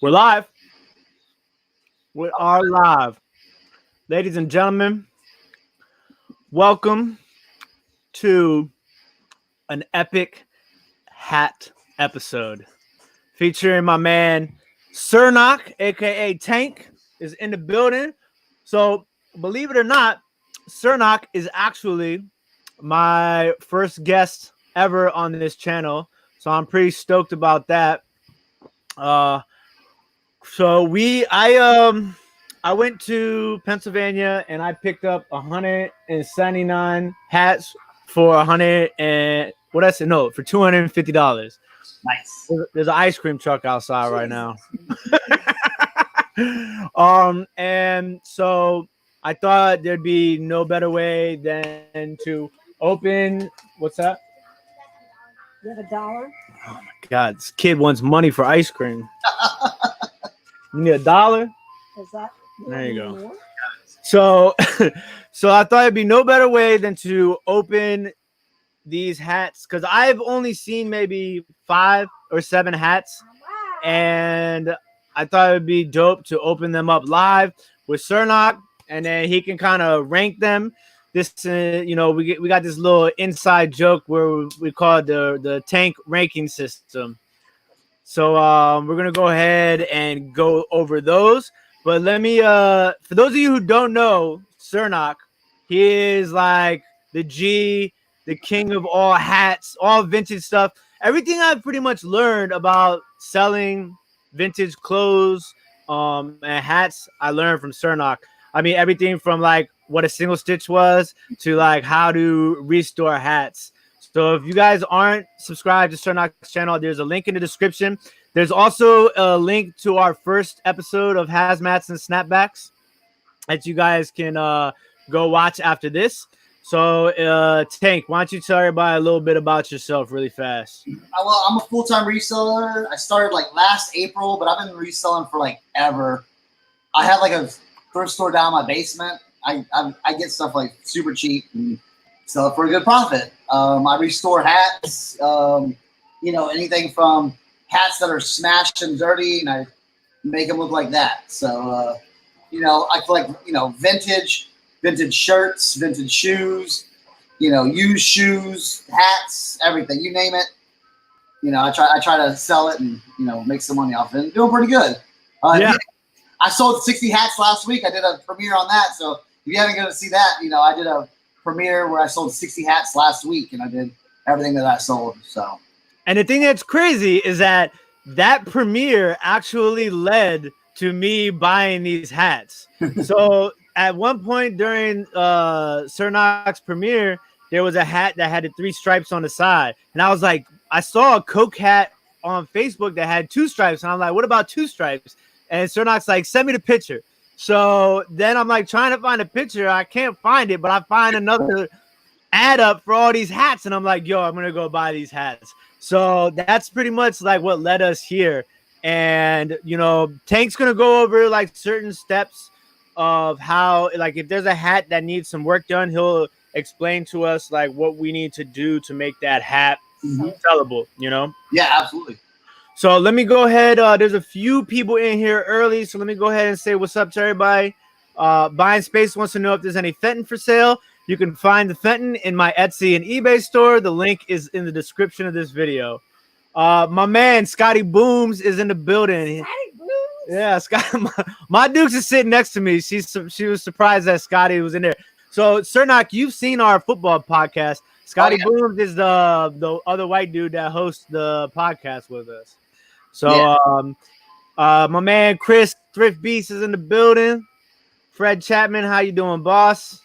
We're live. We are live. Ladies and gentlemen, welcome to an epic hat episode featuring my man Cernoch, aka Tank, is in the building. So, believe it or not, Cernoch is actually my first guest ever on this channel. So, I'm pretty stoked about that. I went to Pennsylvania and I picked up 179 hats for 100 and what I said no for $250. Nice. There's an ice cream truck outside right now. And so I thought there'd be no better way than to open. What's that? You have $1? Oh my God, this kid wants money for ice cream. You need $1? Is that There you go. more? So, so I thought it'd be no better way than to open these hats because I've only seen maybe 5 or 7 hats, and I thought it'd be dope to open them up live with Cernoch, and then he can kind of rank them. This, we got this little inside joke where we call it the tank ranking system. So we're gonna go ahead and go over those. But let me for those of you who don't know Cernoch, he is like the king of all hats, all vintage stuff. Everything I've pretty much learned about selling vintage clothes and hats, I learned from Cernoch. I mean, everything from like what a single stitch was to like how to restore hats. So if you guys aren't subscribed to Cernoch's channel, there's a link in the description. There's also a link to our first episode of Hazmats and Snapbacks that you guys can go watch after this. So Tank, why don't you tell everybody a little bit about yourself really fast? Well, I'm a full-time reseller. I started like last April, but I've been reselling for like ever. I have like a thrift store down in my basement. I get stuff like super cheap and sell it for a good profit. I restore hats, anything from hats that are smashed and dirty, and I make them look like that. So, I collect, vintage shirts, vintage shoes, used shoes, hats, everything, you name it. I try to sell it and, make some money off it and doing pretty good. Yeah. I sold 60 hats last week. I did a premiere on that. So if you haven't going to see that, I did a premiere where I sold 60 hats last week and I did everything that I sold. So, and the thing that's crazy is that premiere actually led to me buying these hats. So at one point during Cernoch's premiere, there was a hat that had the 3 stripes on the side. And I was like, I saw a Coke hat on Facebook that had 2 stripes. And I'm like, what about 2 stripes? And Cernoch's like, send me the picture. So then I'm like trying to find a picture. I can't find it, but I find another ad up for all these hats. And I'm like, yo, I'm going to go buy these hats. So that's pretty much like what led us here. And, Tank's going to go over like certain steps of how, like, if there's a hat that needs some work done, he'll explain to us like what we need to do to make that hat sellable, Yeah, absolutely. So let me go ahead. There's a few people in here early, so let me go ahead and say what's up to everybody. Buying Space wants to know if there's any Fenton for sale. You can find the Fenton in my Etsy and eBay store. The link is in the description of this video. My man Scotty Booms is in the building. Scotty Booms? Yeah, Scott. My Dukes is sitting next to me. She was surprised that Scotty was in there. So Cernoch, you've seen our football podcast. Scotty Booms is the other white dude that hosts the podcast with us. So my man Chris Thrift Beast is in the building. Fred Chapman, how you doing, boss?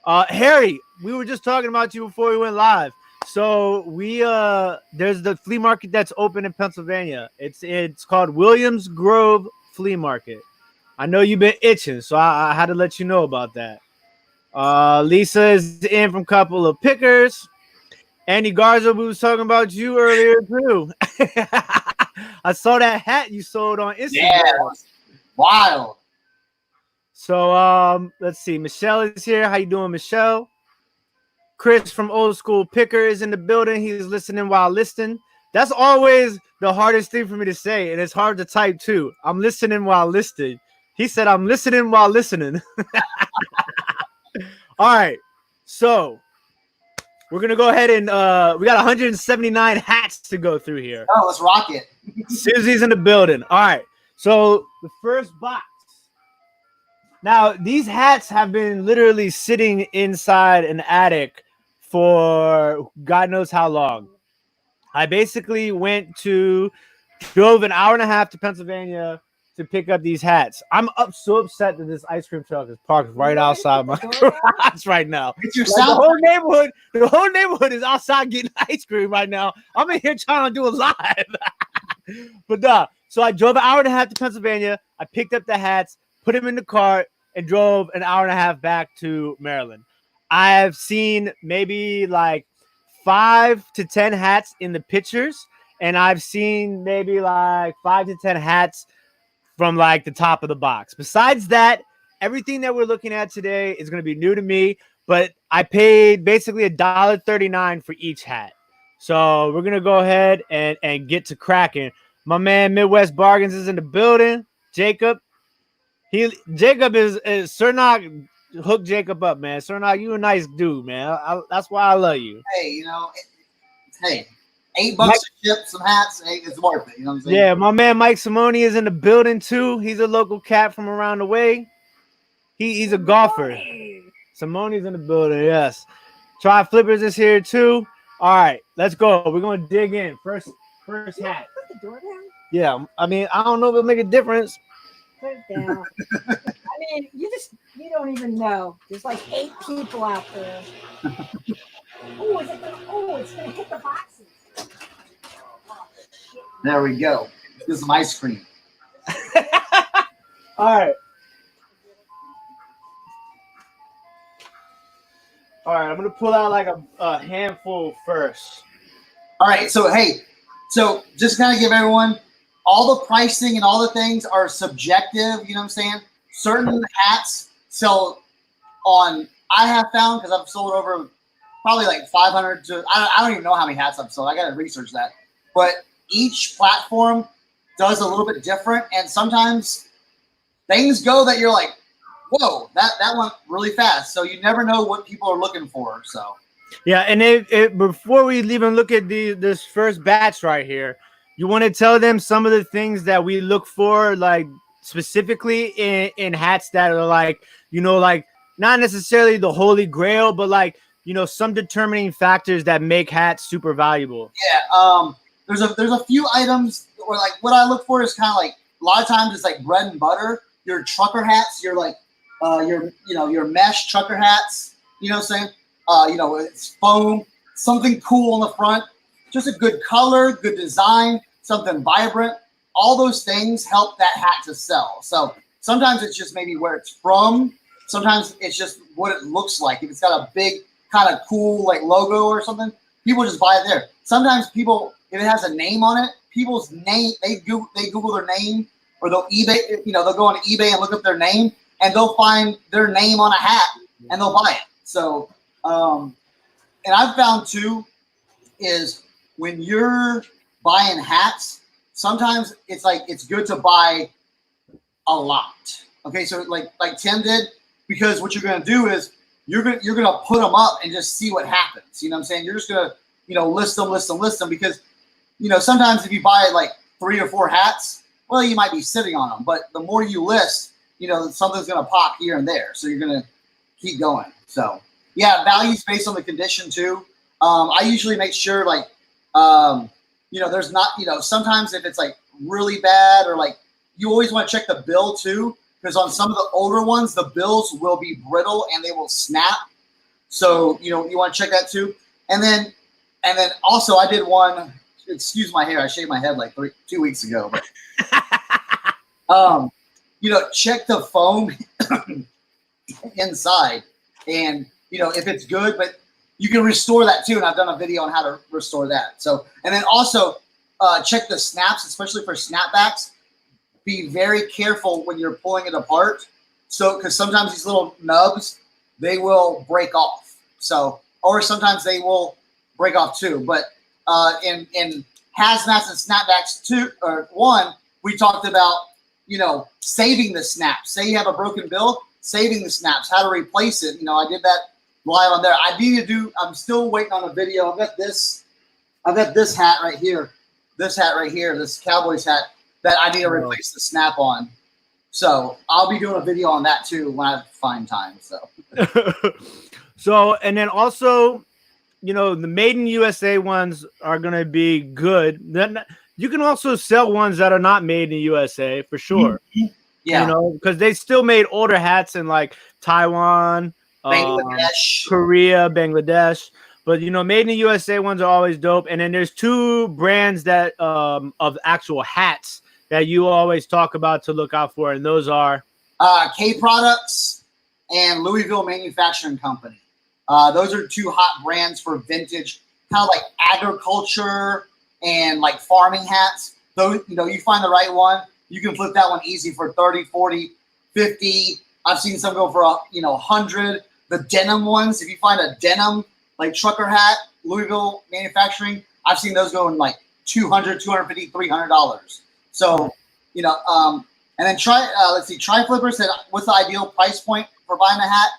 Harry, we were just talking about you before we went live. So there's the flea market that's open in Pennsylvania. It's called Williams Grove Flea Market. I know you've been itching, so I had to let you know about that. Lisa is in from Couple of Pickers. Andy Garza, we was talking about you earlier too. I saw that hat you sold on Instagram. Yeah, wild. So let's see. Michelle is here. How you doing, Michelle? Chris from Old School Picker is in the building. He's listening while listening. That's always the hardest thing for me to say, and it's hard to type too. I'm listening while listening. He said, I'm listening while listening. All right. So we're going to go ahead and we got 179 hats to go through here. Oh, let's rock it. Susie's in the building. All right. So the first box. Now, these hats have been literally sitting inside an attic for God knows how long. I basically drove an hour and a half to Pennsylvania to pick up these hats. I'm so upset that this ice cream truck is parked right outside my garage right now. It's your Like, sound. the whole neighborhood is outside getting ice cream right now. I'm in here trying to do a live. But so I drove an hour and a half to Pennsylvania. I picked up the hats, put them in the cart, and drove an hour and a half back to Maryland. I have seen maybe like 5 to 10 hats in the pictures, and I've seen maybe like 5 to 10 hats from like the top of the box. Besides that, everything that we're looking at today is going to be new to me, but I paid basically $1.39 for each hat. So we're going to go ahead and get to cracking. My man Midwest Bargains is in the building. Jacob is Cernoch hooked Jacob up, man. Cernoch, you a nice dude, man. That's why I love you. Hey, hey, $8 to ship some hats. Hey, it's worth it. You know what I'm saying? Yeah, my man Mike Simone is in the building too. He's a local cat from around the way. He's a golfer. Simone's in the building, yes. Try Flippers is here too. All right, let's go. We're gonna dig in. First hat. Put the door down. Yeah, I mean, I don't know if it'll make a difference. Put it down. I mean, you don't even know. There's like 8 people out there. It's gonna hit the boxes. There we go. Get some ice cream. All right. I'm gonna pull out like a handful first. All right. So just kind of give everyone all the pricing and all the things are subjective. You know what I'm saying? Certain hats sell on. I have found because I've sold over probably like 500 to I don't even know how many hats I've sold. I got to research that. But each platform does a little bit different, and sometimes things go that you're like, whoa, that went really fast. So you never know what people are looking for. So yeah, and before we even look at this first batch right here, you want to tell them some of the things that we look for, like specifically in hats that are like, like not necessarily the holy grail, but like, some determining factors that make hats super valuable. Yeah, there's a few items where like what I look for is kind of like a lot of times it's like bread and butter. Your trucker hats, your like your mesh trucker hats. You know what I'm saying? It's foam, something cool on the front, just a good color, good design, something vibrant. All those things help that hat to sell. So sometimes it's just maybe where it's from. Sometimes it's just what it looks like. If it's got a big kind of cool like logo or something, people just buy it there. Sometimes people, if it has a name on it, people's name, they Google their name, or they'll eBay, they'll go on eBay and look up their name, and they'll find their name on a hat and they'll buy it. So, and I've found too, is when you're buying hats, sometimes it's good to buy a lot. Okay, so like Tim did, because what you're gonna do is you're gonna put them up and just see what happens. You know what I'm saying? You're just gonna list them because sometimes if you buy like 3 or 4 hats, well, you might be sitting on them, but the more you list, something's gonna pop here and there, so you're gonna keep going. So yeah, values based on the condition too. I usually make sure like there's not sometimes if it's like really bad, or like you always want to check the bill too, because on some of the older ones the bills will be brittle and they will snap. So you want to check that too. And then also I did one. Excuse my hair. I shaved my head like 2 weeks ago, but check the foam inside, and if it's good, but you can restore that too. And I've done a video on how to restore that. So, and then also check the snaps, especially for snapbacks. Be very careful when you're pulling it apart. So, because sometimes these little nubs, they will break off. So, or sometimes they will break off too. But in Hazmats and Snapbacks 2 or 1, we talked about, you know, saving the snaps. Say you have a broken bill, saving the snaps, how to replace it. You know, I did that live on there. I need to do. I'm still waiting on a video. I've got this hat right here. This hat right here. This Cowboys hat that I need to replace the snap on. So I'll be doing a video on that too when I find time. So. So, and then also, you know, the Made in USA ones are going to be good. Then you can also sell ones that are not made in USA for sure. Yeah. You know, because they still made older hats in like Taiwan, Bangladesh, Korea, Bangladesh. But, you know, Made in the USA ones are always dope. And then there's 2 brands that of actual hats that you always talk about to look out for. And those are K Products and Louisville Manufacturing Company. Those are 2 hot brands for vintage, kind of like agriculture and like farming hats. Those, you know, you find the right one, you can flip that one easy for 30, 40, 50. I've seen some go for, 100. The denim ones, if you find a denim like trucker hat, Louisville Manufacturing, I've seen those go in like $200, $250, $300. So, you know, and then let's see, Tri Flipper said, what's the ideal price point for buying a hat?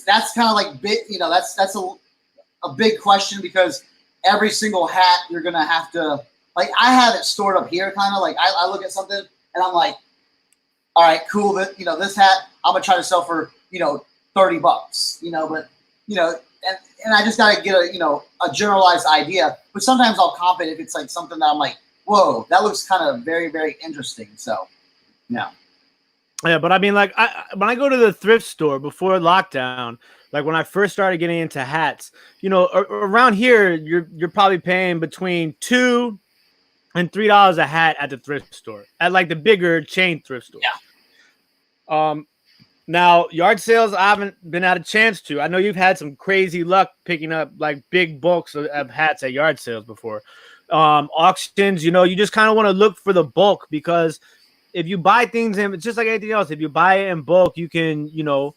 That's kind of like that's a big question, because every single hat you're gonna have to, like, I have it stored up here, kind of like I look at something and I'm like, all right, cool, that, you know, this hat I'm gonna try to sell for, you know, $30, you know, but, you know, and I just gotta get a, you know, a generalized idea. But sometimes I'll comp it if it's like something that I'm like, whoa, that looks kind of very, very interesting. So, yeah. Yeah, but I mean, like, when I go to the thrift store before lockdown, like when I first started getting into hats, you know, around here, you're probably paying between $2 and $3 a hat at the thrift store, at like the bigger chain thrift store. Yeah. Now yard sales, I haven't been had a chance to. I know you've had some crazy luck picking up like big bulks of hats at yard sales before. Auctions, you know, you just kind of want to look for the bulk, because if you buy things in, just like anything else, if you buy it in bulk, you can, you know,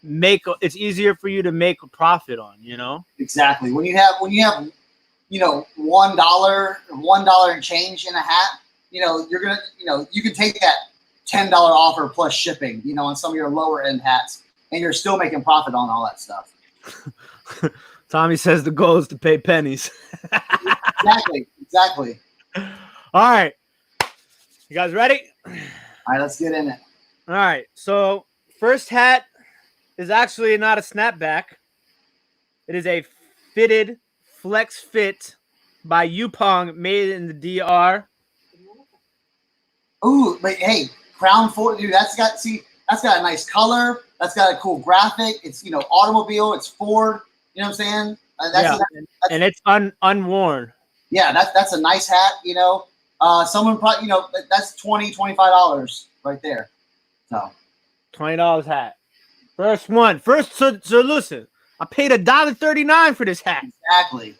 it's easier for you to make a profit on, you know? Exactly. When you have, you know, $1 and change in a hat, you know, you're going to, you know, you can take that $10 offer plus shipping, you know, on some of your lower end hats, and you're still making profit on all that stuff. Tommy says the goal is to pay pennies. Exactly. All right. You guys ready? All right, let's get in it. All right. So first hat is actually not a snapback. It is a fitted flex fit by Yupong, made in the DR. Ooh, but hey, Crown 4, dude, that's got a nice color. That's got a cool graphic. It's, you know, automobile. It's Ford. You know what I'm saying? And it's unworn. Yeah, that's a nice hat. You know, someone probably, you know, that's $20, $25 right there. So $20 hat. First one. So listen, I paid $1.39 for this hat. Exactly.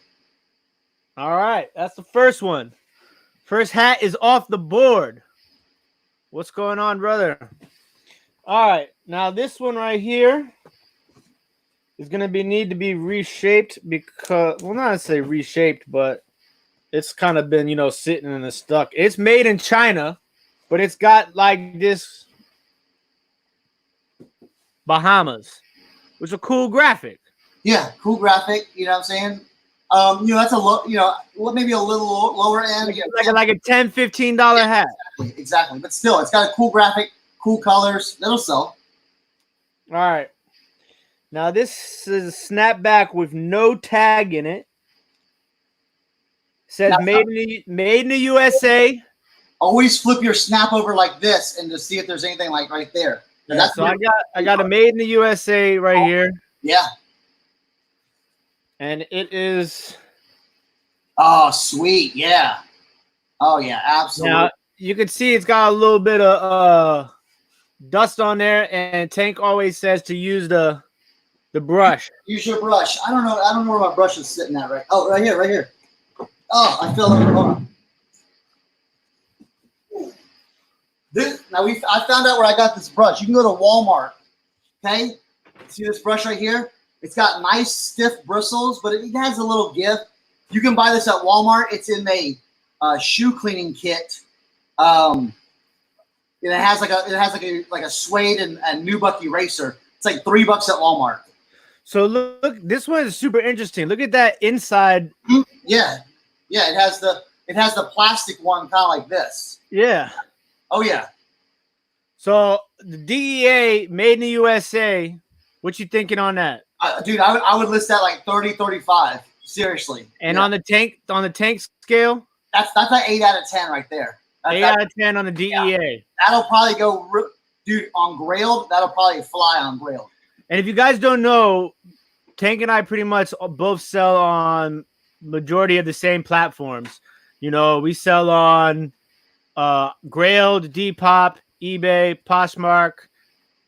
All right, that's the first one. First hat is off the board. What's going on, brother? All right, now this one right here is gonna need to be reshaped, because, well, not to say reshaped, but it's kind of been, you know, sitting in the stuck. It's made in China, but it's got like this Bahamas, which is a cool graphic. Yeah, cool graphic. You know what I'm saying? You know, that's maybe a little lower end. Like a $10, $15 hat. Exactly. But still, it's got a cool graphic, cool colors. That'll sell. All right. Now this is a snapback with no tag in it. Says made in the USA. Always flip your snap over like this and to see if there's anything like right there. Yeah, so I got a made in the USA right here. Yeah. And it is. Oh, sweet. Yeah. Oh, yeah. Absolutely. Now, you can see it's got a little bit of dust on there, and Tank always says to use the brush. Use your brush. I don't know where my brush is sitting at. Right. Oh, right here. Oh, I fell over. Hold on. I found out where I got this brush. You can go to Walmart. Okay. See this brush right here? It's got nice stiff bristles, but it has a little give. You can buy this at Walmart. It's in a shoe cleaning kit. It has like a suede and nubuck eraser. It's like $3 at Walmart. So look, this one is super interesting. Look at that inside. Yeah. It has the plastic one kind of like this. Yeah. Oh yeah. So the DEA made in the USA. What you thinking on that? Dude, I would list that like 30, 35. Seriously. And on the tank scale, that's an 8 out of 10 right there. 8 out of 10 on the DEA. Yeah. That'll probably go, dude, on Grailed. That'll probably fly on Grailed. And if you guys don't know, Tank and I pretty much both sell on majority of the same platforms. You know, we sell on Grailed, Depop, eBay, Poshmark.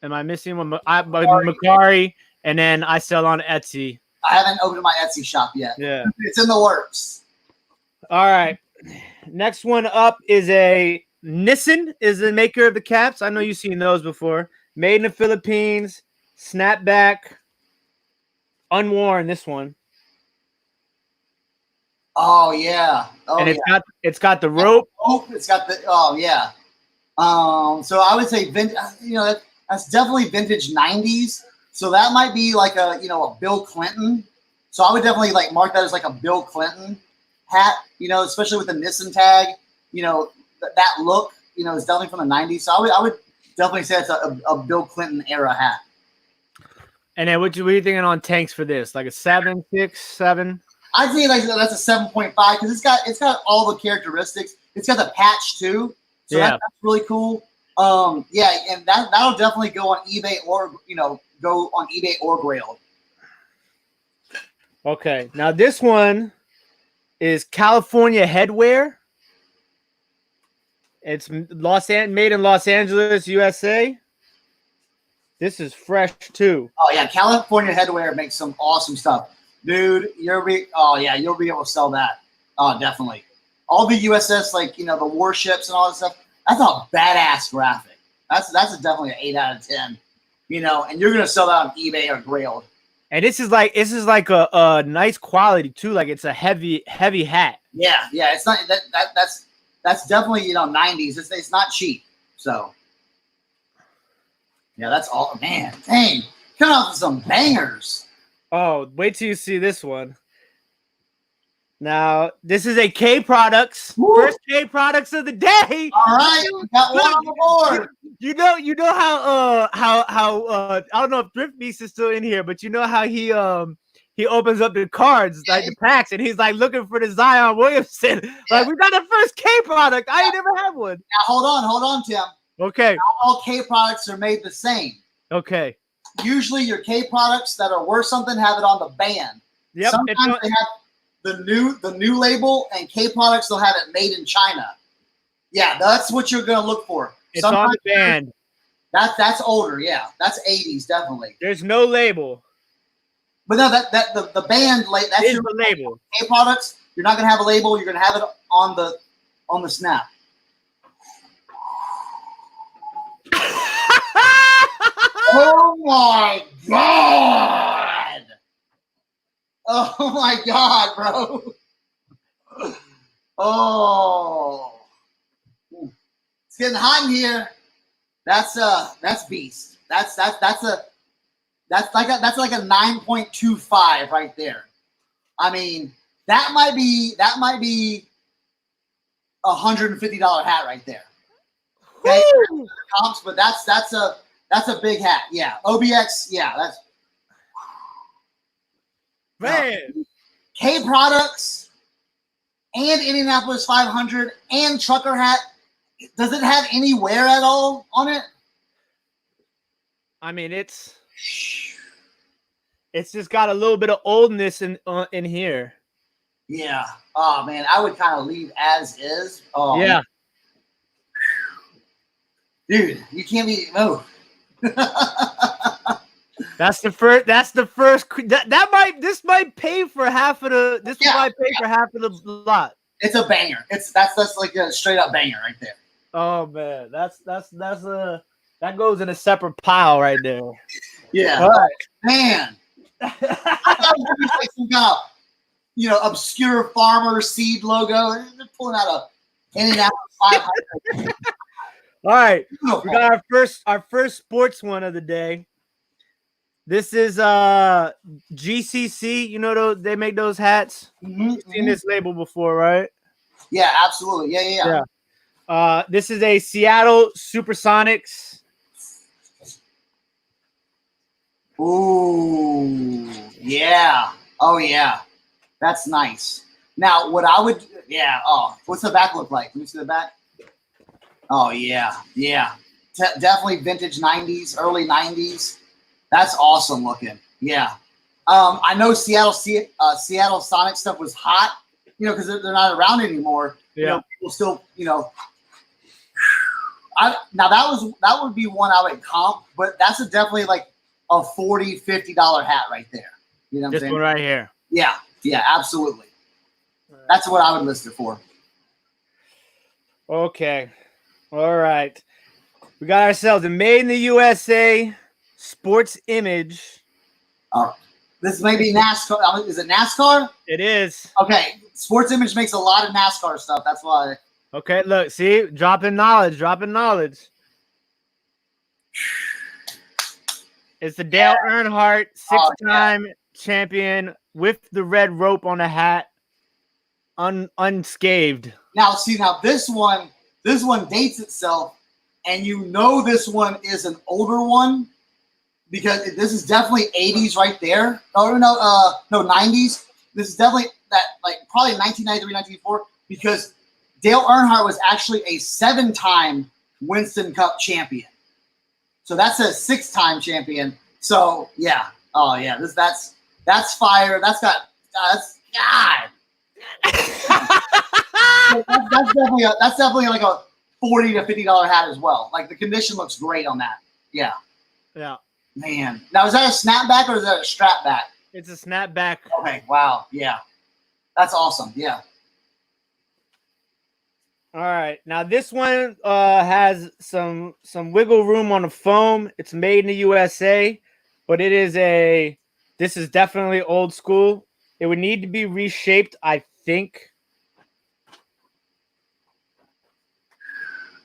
Am I missing one? Mercari. And then I sell on Etsy. I haven't opened my Etsy shop yet. Yeah. It's in the works. All right. Next one up is a Nissan is the maker of the caps. I know you've seen those before. Made in the Philippines. Snapback. Unworn, this one. Oh yeah. Oh, and it's got the rope. It's got the yeah. So I would say that's definitely vintage 90s. So that might be like a Bill Clinton. So I would definitely like mark that as like a Bill Clinton hat, especially with the Nissan tag, that look, is definitely from the 90s. So I would definitely say it's a Bill Clinton era hat. And then what are you thinking on tanks for this? Like a 7, 6, 7? I'd say like that's a 7.5 because it's got all the characteristics. It's got the patch too. So that's really cool. Yeah, and that'll definitely go on eBay or Grailed. Okay, now this one is California headwear. It's made in Los Angeles, USA. This is fresh too. Oh yeah, California headwear makes some awesome stuff, dude. You'll be able to sell that. Oh, definitely. All the USS, like the warships and all that stuff. That's a badass graphic. That's definitely an 8 out of 10. And you're gonna sell that on eBay or Grailed. And this is like a nice quality too. Like it's a heavy hat. Yeah. It's not that's definitely 90s. It's not cheap. So yeah, that's all. Man, dang, coming off with some bangers. Oh, wait till you see this one. Now, this is a K Products. Woo! First K Products of the day. All right, we got one on the board. You know how I don't know if Thrift Beast is still in here, but you know how he opens up the cards, like the packs, and he's like looking for the Zion Williamson. Yeah. Like, we got the first K product. I ain't never had one. Now hold on, Tim. Okay. Not all K products are made the same. Okay. Usually your K products that are worth something have it on the band. Yep. Sometimes they have the new label, and K products they'll have it made in China. Yeah, that's what you're gonna look for. It's sometimes on the band. That's older, yeah. That's 80s, definitely. There's no label. But no, the band that's is the label. K products, you're not gonna have a label, you're gonna have it on the snap. Oh my god! Oh my god, bro! Oh, it's getting hot in here. That's beast. That's like a 9.25 right there. I mean, that might be $150 hat right there. Okay, comps, but that's a big hat. Yeah, OBX. Yeah, that's man. K Products and Indianapolis 500 and trucker hat. Does it have any wear at all on it? I mean, it's just got a little bit of oldness in here. Yeah. Oh man, I would kind of leave as is. Oh yeah. Dude, you can't be That's the first. This might pay for half of the. This might pay for half of the lot. It's a banger. That's like a straight up banger right there. Oh man, that goes in a separate pile right there. Yeah, right. Man. I thought it was like some kind of obscure farmer seed logo. They're pulling out a Indianapolis 500. All right, Beautiful. we got our first sports one of the day. This is GCC. You know they make those hats. You've seen this label before, right? Yeah, absolutely. Yeah. This is a Seattle Supersonics. Ooh, yeah. Oh, yeah. That's nice. Now, what I would, what's the back look like? Let me see the back. Oh, yeah. Definitely vintage 90s, early 90s. That's awesome looking. Yeah. I know Seattle Sonic stuff was hot, because they're not around anymore. Yeah. People still, now that would be one I would comp, but that's definitely like a $40, $50 hat right there. You know what I'm This saying? one right here. Yeah, absolutely. That's what I would list it for. Okay. All right. We got ourselves a Made in the USA sports image. This may be NASCAR. Is it NASCAR? It is. Okay. Sports Image makes a lot of NASCAR stuff. That's why. Okay, look, see? Dropping knowledge. It's the Dale Earnhardt, six-time champion with the red rope on the hat, unscathed. Now, this one dates itself, and this one is an older one because this is definitely 80s right there. Oh no, 90s. This is definitely that, like probably 1993, 1994, because Dale Earnhardt was actually a 7-time Winston Cup champion. So that's a 6-time champion. So yeah, oh yeah, that's fire. That's God. That's definitely like a $40 to $50 hat as well. Like the condition looks great on that. Yeah. Man, now is that a snapback or is that a strap back? It's a snapback. Okay. Wow. Yeah. That's awesome. Yeah. All right. Now this one has some wiggle room on the foam. It's made in the USA, but this is definitely old school. It would need to be reshaped, I think.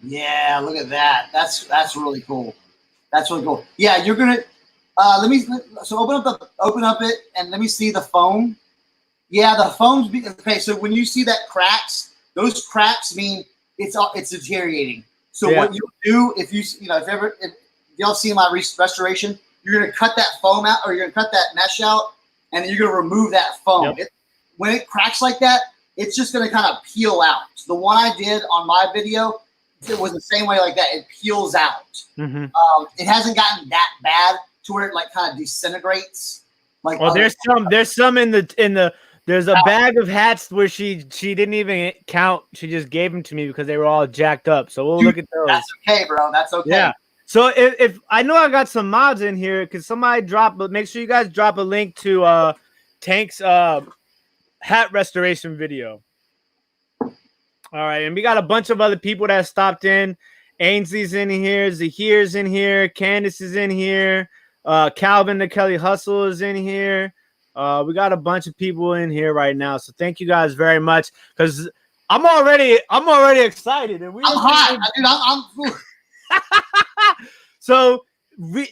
Yeah, look at that. That's really cool. That's really cool. Yeah, you're gonna open up it and let me see the foam. Yeah, the foam's okay. So when you see that cracks, those cracks mean it's deteriorating. So what you do if y'all see my restoration, you're gonna cut that foam out or you're gonna cut that mesh out, and then you're gonna remove that foam. Yep. When it cracks like that, it's just gonna kind of peel out. So the one I did on my video, it was the same way like that. It peels out. Mm-hmm. It hasn't gotten that bad to where it like kind of disintegrates. Like there's some in the there's a bag of hats where she didn't even count. She just gave them to me because they were all jacked up. So we'll look at those. That's okay, bro. That's okay. Yeah. So if I know I got some mods in here, because somebody but make sure you guys drop a link to Tank's hat restoration video. All right, and we got a bunch of other people that stopped in. Ainsley's in here, Zahir's in here, Candace is in here, Calvin the Kelly Hustle is in here. We got a bunch of people in here right now, so thank you guys very much. Because I'm already excited, and I'm hot, dude. I'm So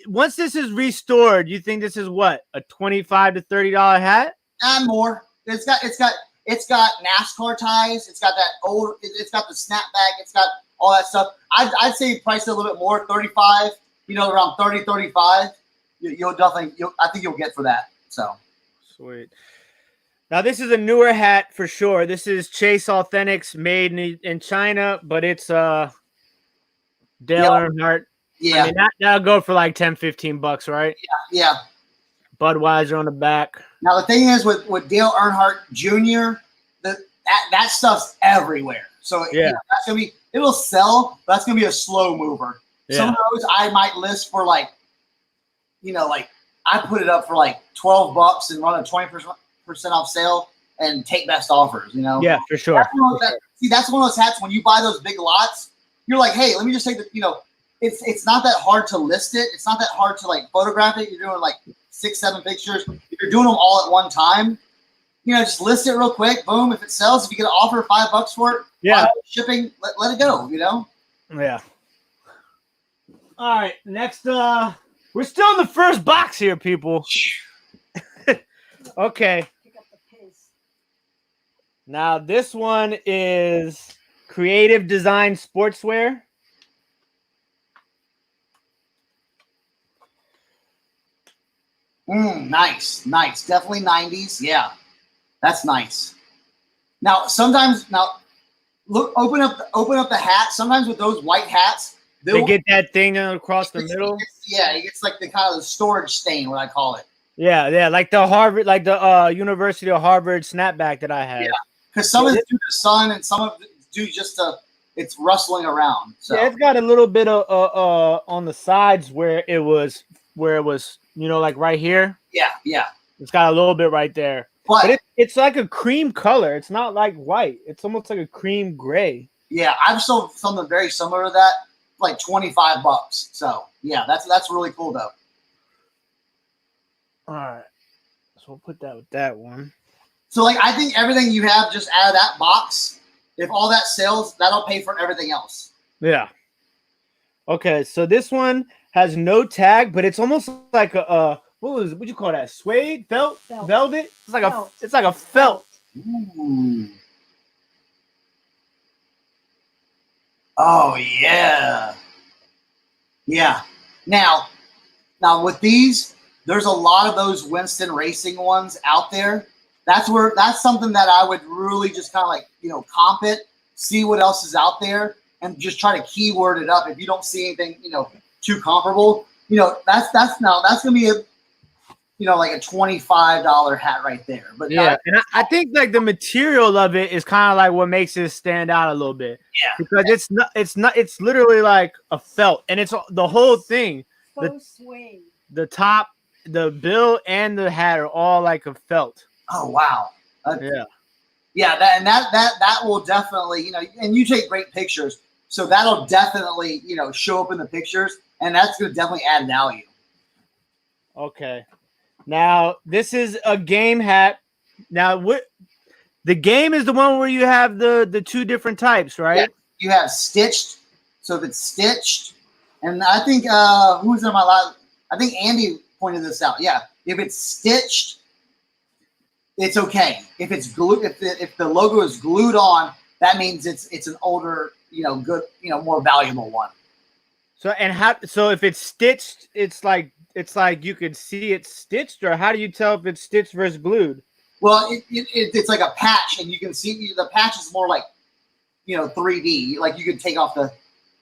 once this is restored, you think this is what, a $25 to $30 hat? And more. It's got NASCAR ties. It's got that old. It's got the snapback. It's got all that stuff. I'd say price it a little bit more, 35. Around 30, 35. You'll definitely. I think you'll get for that. So sweet. Now this is a newer hat for sure. This is Chase Authentics, made in China, but it's Dale Earnhardt. Yeah, I mean, that'll go for like $10-15, right? Yeah. Budweiser on the back. Now the thing is with Dale Earnhardt Jr., that stuff's everywhere. So that's gonna be, it'll sell, but that's gonna be a slow mover. Yeah. Some of those I might list for like I put it up for like $12 and run a 20% off sale and take best offers. Yeah, for sure. That's one of those hats when you buy those big lots, you're like, hey, let me just take the It's not that hard to list it. It's not that hard to like photograph it. You're doing like 6-7 pictures. If you're doing them all at one time, just list it real quick. Boom. If it sells, if you get an offer $5 for it, Yeah. shipping, let it go, Yeah. All right. Next, we're still in the first box here, people. Okay. Pick up the pace. Now this one is creative design sportswear. Nice. Definitely 90s. Yeah. That's nice. Now, sometimes look, open up the hat. Sometimes with those white hats, They get that thing across the middle. It gets like the kind of the storage stain, what I call it. Yeah, like the Harvard, like the University of Harvard snapback that I had. Yeah, because some is due to the sun, and some of it's due just to it's rustling around. So yeah, it's got a little bit of on the sides where it was, like right here. Yeah. It's got a little bit right there. But it's like a cream color. It's not like white. It's almost like a cream gray. Yeah, I've sold something very similar to that, like $25. So yeah, that's really cool though. All right, so we'll put that with that one. So like, I think everything you have just out of that box, if all that sells, that'll pay for everything else. Yeah. Okay, so this one has no tag, but it's almost like a what'd you call that? Suede, felt, velvet. It's like a felt. Ooh. Oh yeah. Yeah. Now with these, there's a lot of those Winston Racing ones out there. That's something that I would really just kind of like, comp it, see what else is out there, and just try to keyword it up. If you don't see anything, too comparable, that's gonna be like a $25 hat right there. But yeah, and I think like the material of it is kind of like what makes it stand out a little bit. Yeah, because it's literally like a felt, and it's the whole thing. The top, the bill, and the hat are all like a felt. Oh wow! Yeah, that will definitely and you take great pictures, so that'll definitely show up in the pictures, and that's going to definitely add value. Okay. Now, this is a game hat. Now, the game is the one where you have the two different types, right? Yeah, you have stitched. So if it's stitched, and I think who's in my lab? I think Andy pointed this out. Yeah, if it's stitched, it's okay. If it's glued, if the logo is glued on, that means it's an older, good, more valuable one. So if it's stitched, it's like you could see it's stitched, or how do you tell if it's stitched versus glued? Well, it's like a patch, and you can see the patch is more like 3D. Like you could take off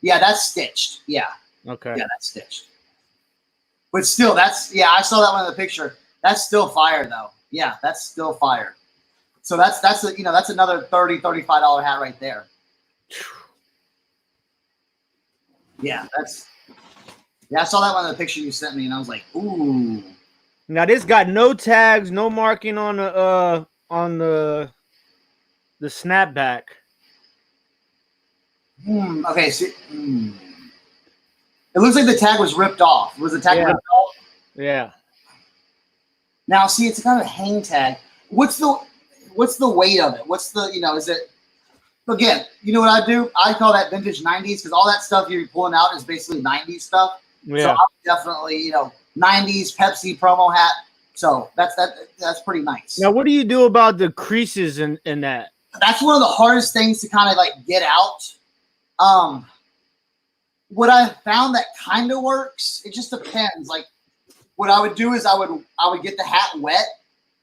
that's stitched. Yeah. Okay. Yeah, that's stitched. But still, I saw that one in the picture. That's still fire though. Yeah, that's still fire. So that's that's another $35 hat right there. Yeah, I saw that one in the picture you sent me, and I was like, ooh. Now this got no tags, no marking on the snapback. Okay, so it looks like the tag was ripped off. Was the tag ripped off? Yeah. Now, see, it's got a hang tag. What's the weight of it? What's the is it? Again, you know what I do? I call that vintage 90s, because all that stuff you're pulling out is basically 90s stuff. Yeah. So I'm definitely 90s Pepsi promo hat. So that's pretty nice. Now, what do you do about the creases in that? That's one of the hardest things to kind of like get out. What I found that kind of works, it just depends. Like what I would do is I would get the hat wet,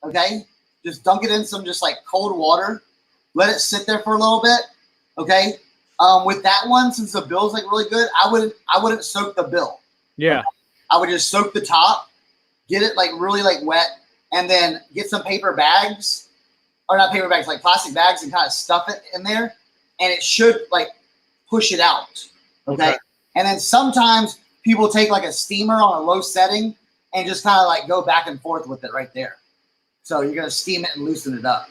okay? Just dunk it in some just like cold water, let it sit there for a little bit, okay? With that one, since the bill's like really good, I wouldn't soak the bill. Yeah. Okay? I would just soak the top, get it like really like wet, and then get some paper bags, or not paper bags, like plastic bags, and kind of stuff it in there, and it should like push it out, okay? And then sometimes people take like a steamer on a low setting and just kind of like go back and forth with it right there. So you're gonna steam it and loosen it up.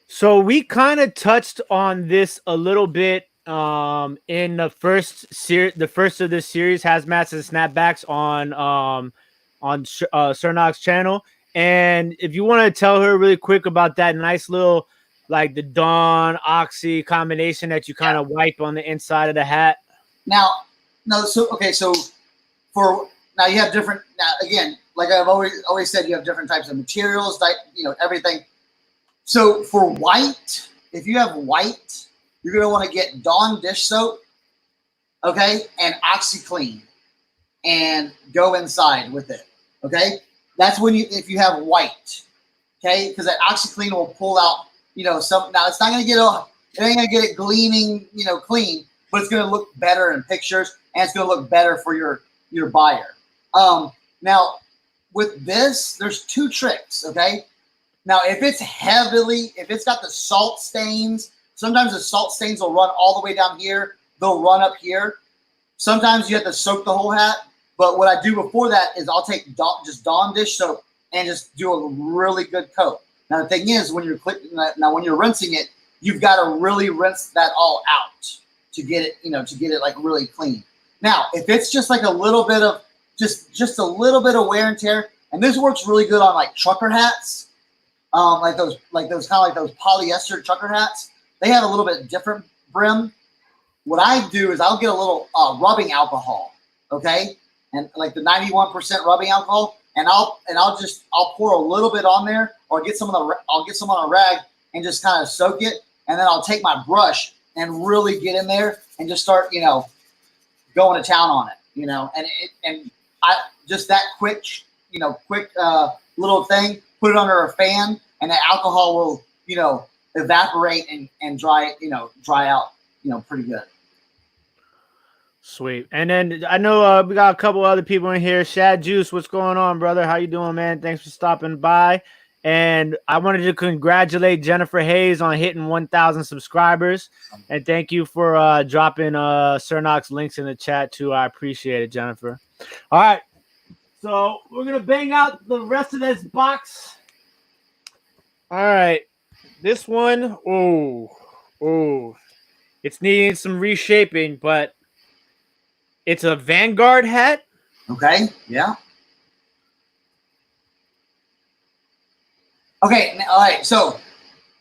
So we kind of touched on this a little bit in the first of this series, Hazmats and Snapbacks on Cernoch's channel, And if you want to tell her really quick about that nice little, like the Dawn Oxy combination that you kind of wipe on the inside of the hat. Now, no, so okay, so for now you have different. Now again, like I've always said, you have different types of materials, everything. So for white, if you have white, you're gonna want to get Dawn dish soap, okay, and OxyClean, and go inside with it, okay. That's when if you have white, okay, because that OxyClean will pull out, some. Now it's not gonna it ain't gonna get it gleaming, clean, but it's gonna look better in pictures, and it's gonna look better for your buyer. Now with this, there's two tricks, okay. Now if it's got the salt stains, sometimes the salt stains will run all the way down here. They'll run up here. Sometimes you have to soak the whole hat. But what I do before that is I'll take just Dawn dish soap and just do a really good coat. Now the thing is, when you're rinsing it, you've got to really rinse that all out to get it like really clean. Now, if it's just like a little bit of just a little bit of wear and tear, and this works really good on like trucker hats, like those polyester trucker hats. They have a little bit different brim. What I do is I'll get a little rubbing alcohol, okay. And like the 91% rubbing alcohol, and I'll pour a little bit on there, or get some on a rag and just kind of soak it, and then I'll take my brush and really get in there and just start going to town on it, and I just that quick little thing, put it under a fan, and the alcohol will evaporate and dry out pretty good. Sweet. And then I know we got a couple other people in here. Shad Juice, what's going on, brother? How you doing, man? Thanks for stopping by. And I wanted to congratulate Jennifer Hayes on hitting 1,000 subscribers. And thank you for dropping Cernoch's links in the chat, too. I appreciate it, Jennifer. All right. So we're going to bang out the rest of this box. All right. This one, it's needing some reshaping, but it's a Vanguard hat. Okay, yeah. Okay, all right, so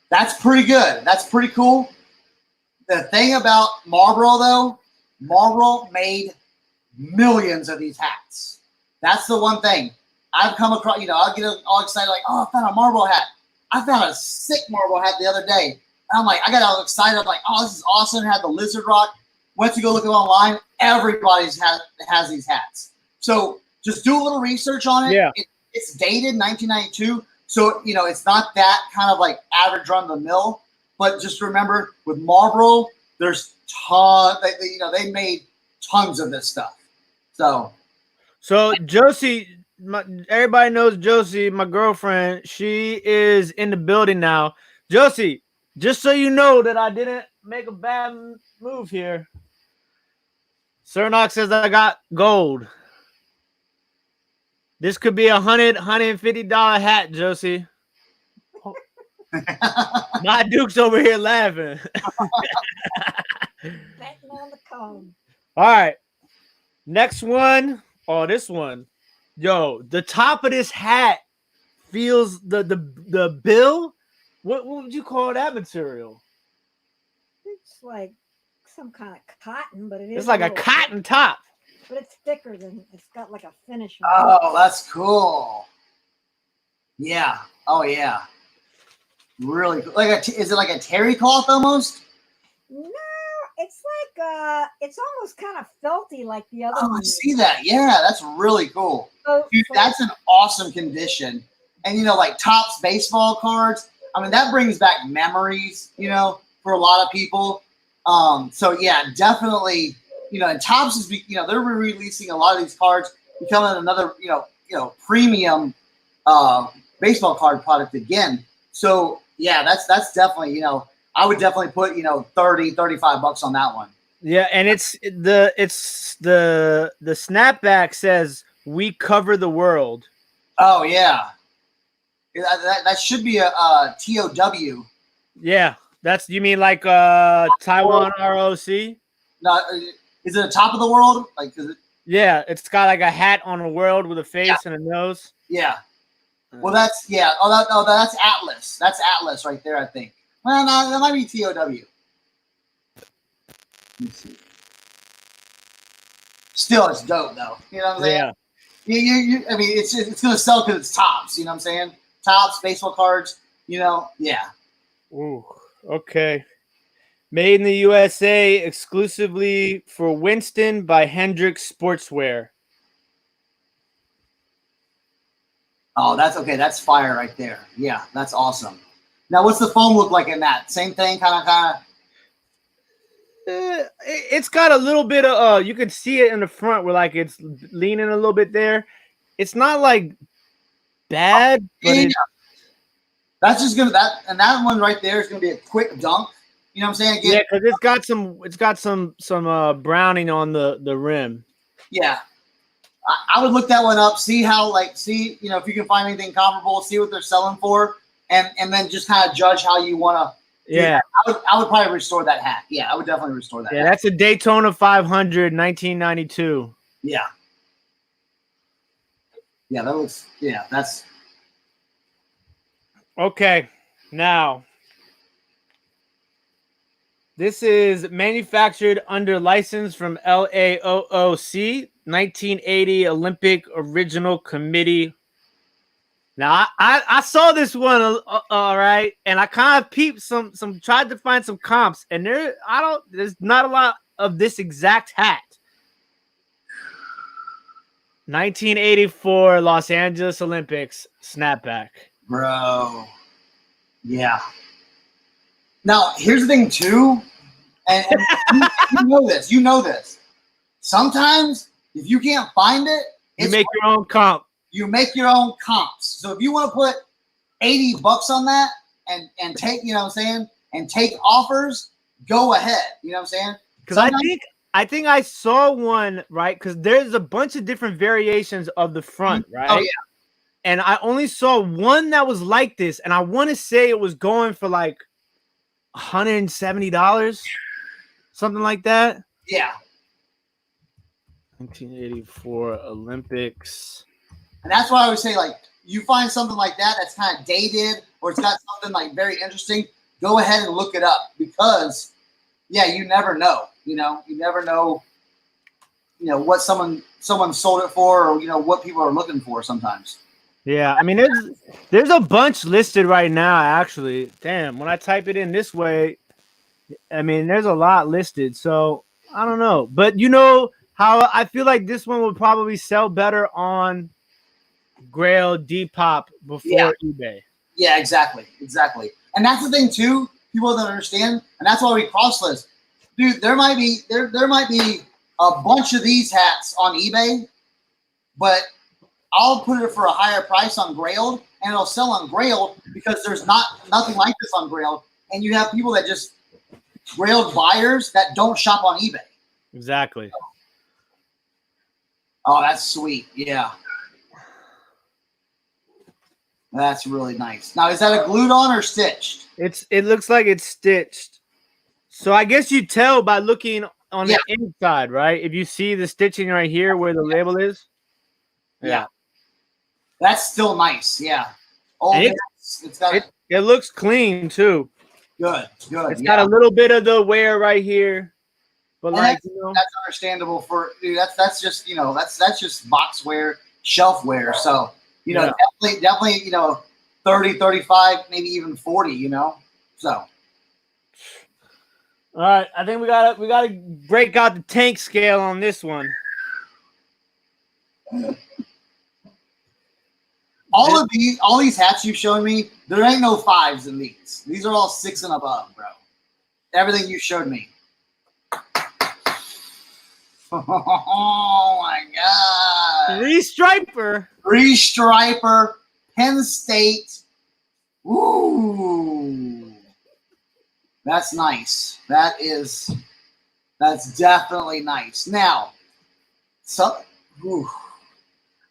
that's pretty good. That's pretty cool. The thing about Marlboro, though, Marlboro made millions of these hats. That's the one thing. I've come across, I'll get all excited, like, oh, I found a Marlboro hat. I found a sick Marlboro hat the other day. And I'm like, I got all excited. I'm like, oh, this is awesome. It had the lizard rock. Went to go look it online. Everybody has these hats. So just do a little research on it. Yeah. It's dated 1992. So, it's not that kind of like average run of the mill. But just remember, with Marlboro, there's they made tons of this stuff. So Josie, everybody knows Josie, my girlfriend. She is in the building now. Josie, just so you know that I didn't make a bad move here. Cernoch says I got gold. This could be $150 hat, Josie. My Duke's over here laughing. Betting on the cone. All right. Next one. Oh, this one. Yo, the top of this hat feels the bill. What would you call that material? It's like some kind of cotton, but It's like a cotton top. But it's thicker than it's got like a finish. Oh, that's cool. Yeah. Oh, yeah. Really cool. Is it like a terry cloth almost? No, it's like it's almost kind of felty like the other Oh, one. I see that. Yeah, that's really cool. Dude, that's an awesome condition. And like Topps baseball cards, I mean, that brings back memories, for a lot of people. So yeah, definitely, and Topps is, they're re-releasing a lot of these cards, becoming another, premium baseball card product again. So yeah, that's definitely, I would definitely put, $30-$35 on that one. Yeah, and it's the snapback says we cover the world. Oh yeah. That should be a TOW. Yeah, you mean like Taiwan ROC? No, is it a top of the world? Like, is it? Yeah, it's got like a hat on a world with a face and a nose. Yeah. Well, that's yeah. Oh, that's Atlas. That's Atlas right there. I think. Well, no, that might be TOW. Let me see. Still, it's dope though. You know what I'm saying? Yeah. I mean, it's gonna sell because it's tops. You know what I'm saying? Tops, baseball cards. You know, yeah. Ooh. Okay. Made in the USA, exclusively for Winston by Hendrix Sportswear. Oh, that's okay. That's fire right there. Yeah, that's awesome. Now, what's the foam look like in that? Same thing, kind of. It's got a little bit of you can see it in the front where like it's leaning a little bit there. It's not like bad, but Yeah. That's just gonna that one right there is gonna be a quick dunk. You know what I'm saying? Again, yeah, because it's got some browning on the rim. Yeah. I would look that one up, see you know, if you can find anything comparable, see what they're selling for, and then just kind of judge how you want to. Yeah. I would probably restore that hat. Yeah, I would definitely restore that. Yeah, hat. that's a Daytona 500, 1992. Yeah. Yeah, that looks. Yeah, that's okay. Now, this is manufactured under license from LAOOC, 1980 Olympic Original Committee. Now, I saw this one, all right, and I kind of peeped some tried to find some comps, and there's not a lot of this exact hat. 1984 Los Angeles Olympics snapback. bro. Yeah. Now, here's the thing too, and you know this. Sometimes if you can't find it, You make your own comp. You make your own comps. So if you want to put $80 on that and take, you know what I'm saying, and take offers, go ahead. You know what I'm saying? Because I think I saw one, right? Because there's a bunch of different variations of the front, right? Oh yeah. And I only saw one that was like this, and I want to say it was going for like $170, something like that. Yeah. 1984 Olympics. And that's why I would say, like, you find something like that that's kind of dated or it's got something like very interesting, go ahead and look it up because, yeah, you never know. You know, you never know. You know what someone sold it for, or you know what people are looking for sometimes. Yeah, I mean, there's a bunch listed right now. Actually, damn, when I type it in this way, I mean, there's a lot listed. So I don't know, but you know how I feel like this one would probably sell better on Grailed, Depop before eBay. Yeah, exactly. And that's the thing too. People don't understand, and that's why we cross list. Dude, there might be a bunch of these hats on eBay, but I'll put it for a higher price on Grailed, and it'll sell on Grailed because there's nothing like this on Grailed, and you have people that just Grailed buyers that don't shop on eBay. Exactly. Oh, that's sweet. Yeah. That's really nice. Now, is that a glued on or stitched? It looks like it's stitched. So I guess you tell by looking on the inside, right? If you see the stitching right here where the label is. Yeah. That's still nice. Yeah. Oh, it looks clean too. Good. It's got a little bit of the wear right here. But and like that's understandable for dude, that's just that's just box wear, shelf wear. So definitely 30, 35, maybe even 40, So all right, I think we gotta break out the tank scale on this one. All these hats you've shown me, there ain't no 5s in these. These are all 6 and above, bro. Everything you showed me. Oh my god. Three striper, Penn State. Ooh. That's nice. That's definitely nice. Now,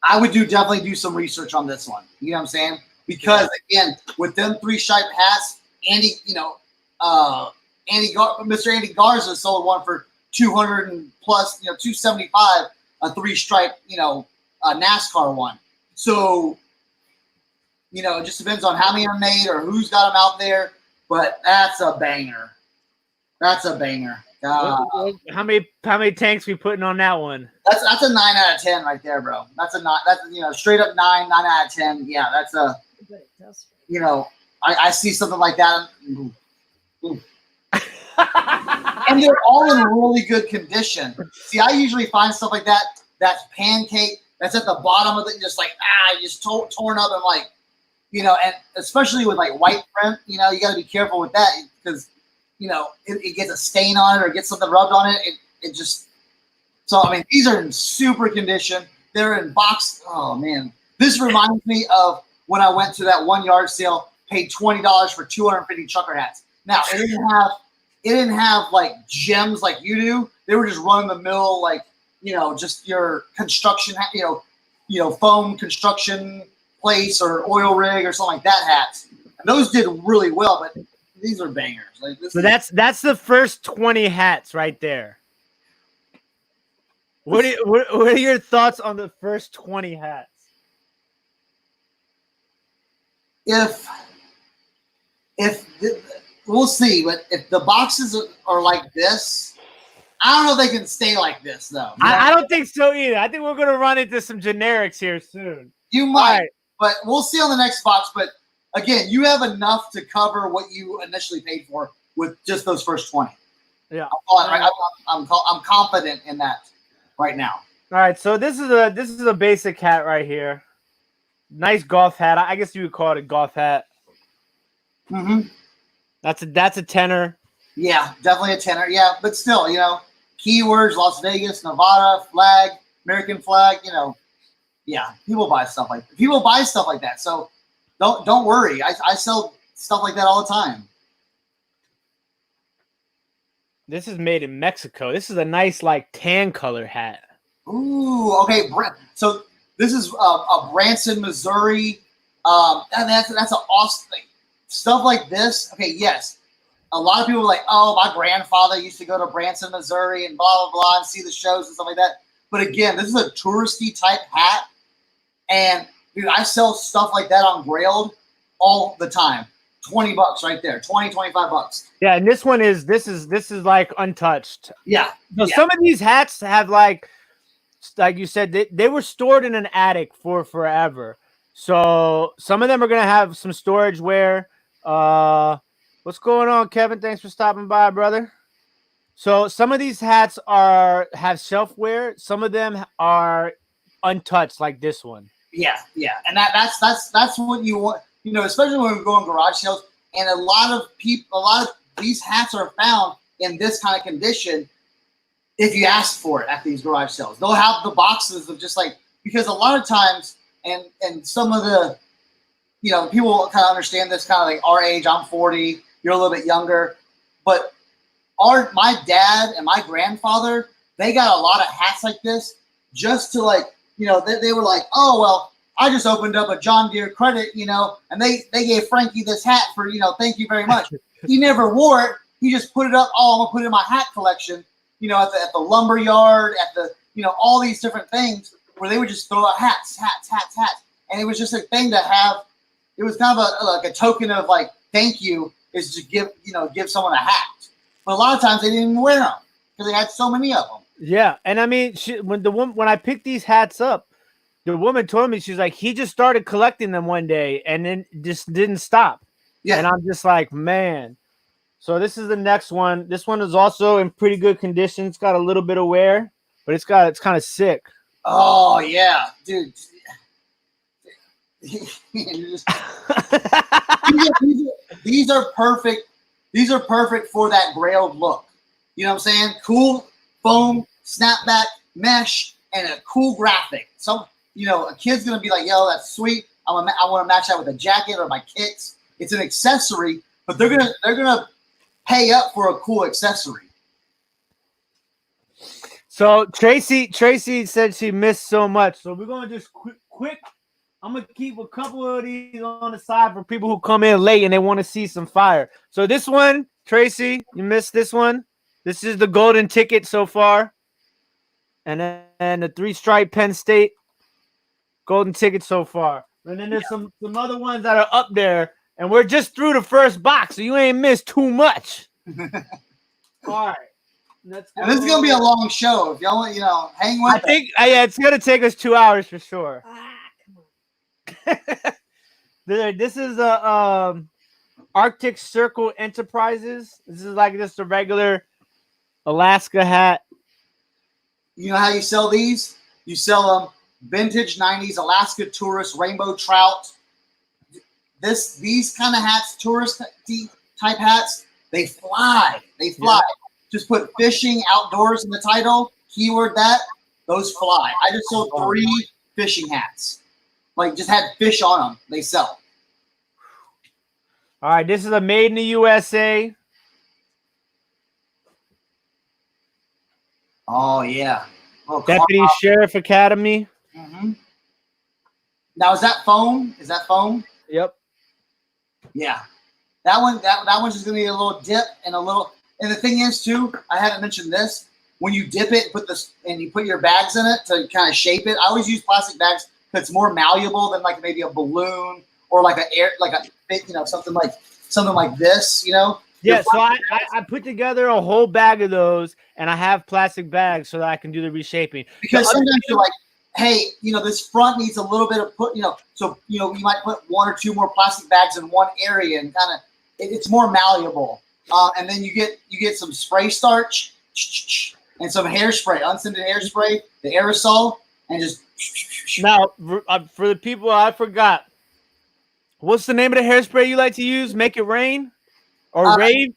I would definitely do some research on this one. You know what I'm saying? Because again, with them 3 striped hats, Mr. Andy Garza sold one for 200 and plus, 275, a 3 stripe, a NASCAR one. So You know, it just depends on how many are made or who's got them out there. But that's a banger. That's a banger. How many tanks we putting on that one? That's a 9 out of 10 right there, bro. That's a 9. That's, you know, straight up 9 out of 10. Yeah, that's a. You know, I see something like that. Ooh. And they're all in really good condition. See, I usually find stuff like that that's pancake, that's at the bottom of it, just like, just torn up. And like, you know, and especially with like white print, you know, you got to be careful with that because, you know, it gets a stain on it or gets something rubbed on it. It just, so, I mean, these are in super condition. They're in box. Oh, man. This reminds me of when I went to that one yard sale, paid $20 for 250 trucker hats. Now, it didn't have like gems like you do. They were just run of the mill, like, you know, just your construction, you know, foam construction place or oil rig or something like that hats. And those did really well, but these are bangers. Like this. So that's the first 20 hats right there. What are your thoughts on the first 20 hats? We'll see, but if the boxes are like this, I don't know if they can stay like this though. I don't think so either. I think we're gonna run into some generics here soon. You might, but we'll see on the next box. But again, you have enough to cover what you initially paid for with just those first 20. Yeah, I'm confident in that right now. All right, so this is a basic hat right here. Nice golf hat. I guess you would call it a golf hat. Mm-hmm. That's a tenner. Yeah, definitely a tenner. Yeah, but still, you know, keywords: Las Vegas, Nevada, flag, American flag. You know, yeah, people buy stuff like that. So don't worry. I sell stuff like that all the time. This is made in Mexico. This is a nice like tan color hat. Ooh, okay. So this is a Branson, Missouri. And that's an awesome thing. Stuff like this. Okay, yes. A lot of people are like, oh, my grandfather used to go to Branson, Missouri, and blah blah blah, and see the shows and stuff like that. But again, this is a touristy type hat, and dude, I sell stuff like that on Grailed all the time. $20 right there, 25 bucks. Yeah, and this is like untouched. Yeah. So some of these hats have like you said, they were stored in an attic for forever. So some of them are gonna have some storage wear. What's going on, Kevin? Thanks for stopping by, brother. So some of these hats have shelf wear. Some of them are untouched, like this one. Yeah, and that's what you want. You know, especially when we go on garage sales, and a lot of these hats are found in this kind of condition. If you ask for it at these garage sales, they'll have the boxes of just like, because a lot of times, and some of the, you know, people kind of understand this kind of like our age. I'm 40. You're a little bit younger, but my dad and my grandfather, they got a lot of hats like this just to like, you know, they were like, oh well, I just opened up a John Deere credit, you know, and they gave Frankie this hat for, you know, thank you very much. He never wore it. He just put it up. Oh, I'm gonna put it in my hat collection, you know, at the lumber yard, at the, you know, all these different things where they would just throw out hats. And it was just a thing to have. It was kind of like a token of like, thank you, is to give someone a hat. But a lot of times they didn't even wear them because they had so many of them. Yeah. And I mean, when I picked these hats up, the woman told me, she's like, he just started collecting them one day and then just didn't stop. Yeah. And I'm just like, man. So this is the next one. This one is also in pretty good condition. It's got a little bit of wear, but it's kind of sick. Oh yeah, dude. These are perfect. These are perfect for that Grailed look. You know what I'm saying? Cool foam, snapback, mesh, and a cool graphic. So, you know, a kid's gonna be like, "Yo, that's sweet. I want to match that with a jacket or my kicks." It's an accessory, but they're gonna pay up for a cool accessory. So Tracy said she missed so much. So we're gonna just quick. I'm gonna keep a couple of these on the side for people who come in late and they want to see some fire. So this one, Tracy, you missed this one. This is the golden ticket so far, and then the 3-stripe Penn State golden ticket so far. And then there's some other ones that are up there, and we're just through the first box, so you ain't missed too much. All right. Let's go. And this is gonna be a long show. If y'all want, hang with I think yeah, it's gonna take us 2 hours for sure. Come on. This is a Arctic Circle Enterprises. This is like just a regular Alaska hat. You know how you sell these? You sell them vintage 90s Alaska tourist rainbow trout. These kind of hats, tourist type hats, they fly. They fly. Yeah. Just put fishing outdoors in the title, keyword that, those fly. I just sold 3 fishing hats. Like just had fish on them. They sell. All right, this is a made in the USA. Oh yeah. Deputy Sheriff Academy. Mm-hmm. Now is that foam? Is that foam? Yep. Yeah. That one's just gonna be a little dip and a little. And the thing is too, I haven't mentioned this. When you dip it, and you put your bags in it to kind of shape it. I always use plastic bags because it's more malleable than like maybe a balloon or like something like this. Yeah, so I put together a whole bag of those, and I have plastic bags so that I can do the reshaping. Because sometimes you're like, hey, this front needs a little bit of so you might put 1 or 2 more plastic bags in one area and kind of it's more malleable. And then you get some spray starch and some hairspray, unscented hairspray, the aerosol, and just. Now, for the people, I forgot. What's the name of the hairspray you like to use? Make it rain or rave?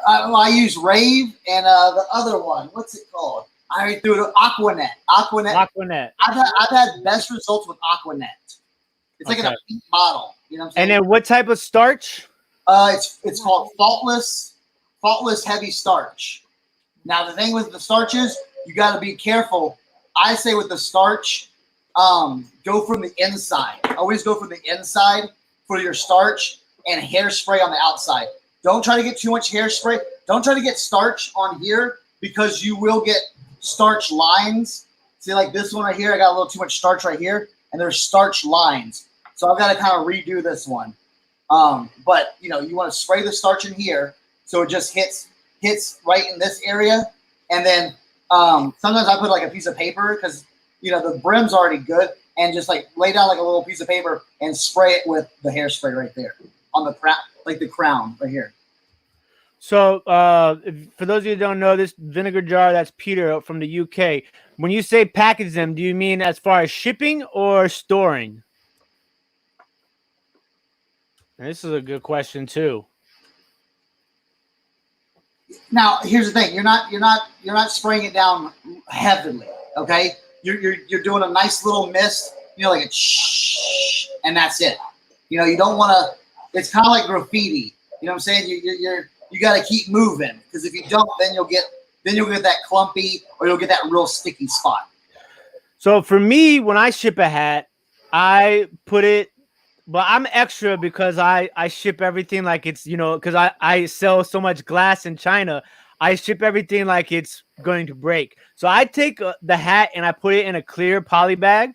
I use rave and the other one. What's it called? I already threw it. Aquanet. I've had best results with Aquanet. It's like a pink bottle. You know what I'm saying? And then what type of starch? It's called faultless heavy starch. Now the thing with the starch is you got to be careful. I say with the starch, go from the inside. Always go from the inside for your starch and hairspray on the outside. Don't try to get too much hairspray. Don't try to get starch on here because you will get starch lines. See, like this one right here, I got a little too much starch right here, and there's starch lines. So I've got to kind of redo this one. But you want to spray the starch in here so it just hits right in this area, and then sometimes I put like a piece of paper because the brim's already good, and just like lay down like a little piece of paper and spray it with the hairspray right there on the crown, like the crown right here. So for those of you who don't know, this vinegar jar, that's Peter from the UK. When you say package them, do you mean as far as shipping or storing? And this is a good question too. Now, here's the thing: you're not spraying it down heavily. Okay, you're doing a nice little mist, like a shh, and that's it. You don't want to. It's kind of like graffiti. You know what I'm saying? You got to keep moving because if you don't, then you'll get that clumpy or you'll get that real sticky spot. So for me, when I ship a hat, I put it. But I'm extra because I ship everything like it's, because I sell so much glass in China. I ship everything like it's going to break. So I take the hat and I put it in a clear poly bag.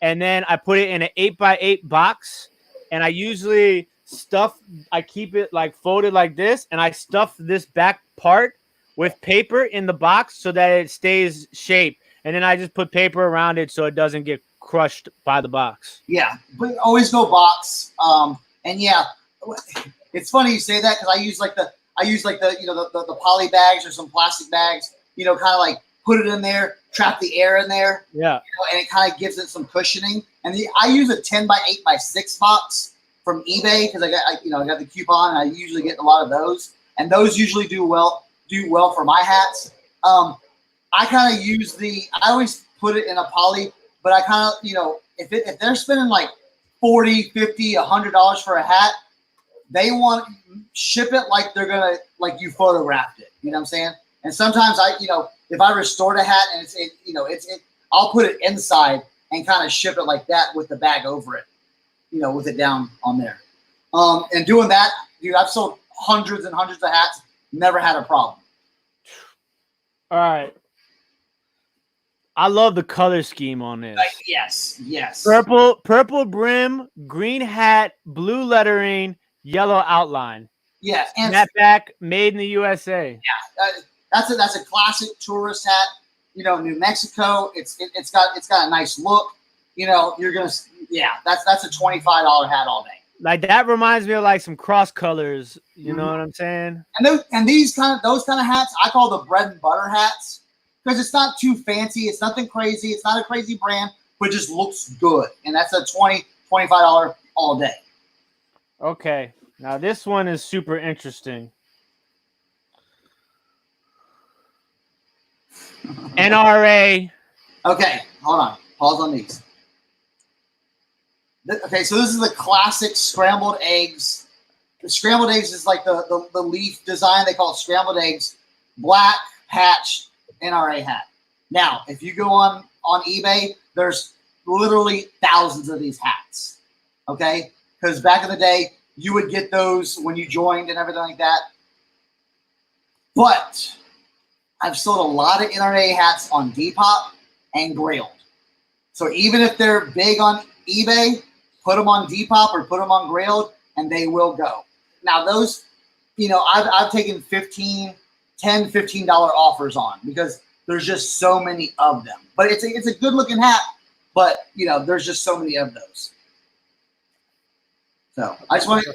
And then I put it in an 8x8 box. And I usually I keep it like folded like this. And I stuff this back part with paper in the box so that it stays shaped. And then I just put paper around it so it doesn't get crushed by the box. Yeah, but always go box. And yeah, it's funny you say that because I use the poly bags or some plastic bags. Kind of like put it in there, trap the air in there. Yeah, and it kind of gives it some cushioning. And I use a 10x8x6 box from eBay because I got the coupon. And I usually get a lot of those, and those usually do well for my hats. I kind of I always put it in a poly. But I kind of, if they're spending like $40, $50, $100 for a hat, they want to ship it like they're gonna you photographed it. You know what I'm saying? And sometimes if I restored a hat and I'll put it inside and kind of ship it like that with the bag over it, with it down on there. And doing that, dude, I've sold hundreds and hundreds of hats, never had a problem. All right. I love the color scheme on this. Yes, yes. Purple brim, green hat, blue lettering, yellow outline. Yeah, and Snapback made in the USA. That's a classic tourist hat. You know, New Mexico. It's got a nice look. You know, that's a $25 hat all day. Like that reminds me of like some cross colors. You know what I'm saying? And those kind of hats I call the bread and butter hats because it's not too fancy. It's nothing crazy. It's not a crazy brand, but it just looks good. And that's a $25 all day. Okay. Now this one is super interesting. NRA. Okay, hold on. Pause on these. Okay, so this is the classic scrambled eggs. The scrambled eggs is like the leaf design. They call it scrambled eggs. Black patch NRA hat. Now, if you go on eBay, there's literally thousands of these hats. Okay? Because back in the day, you would get those when you joined and everything like that. But I've sold a lot of NRA hats on Depop and Grailed. So even if they're big on eBay, put them on Depop or put them on Grailed, and they will go. Now those, you know, I've taken $15 offers on because there's just so many of them. But it's a good looking hat, but you know, there's just so many of those. So I just want to,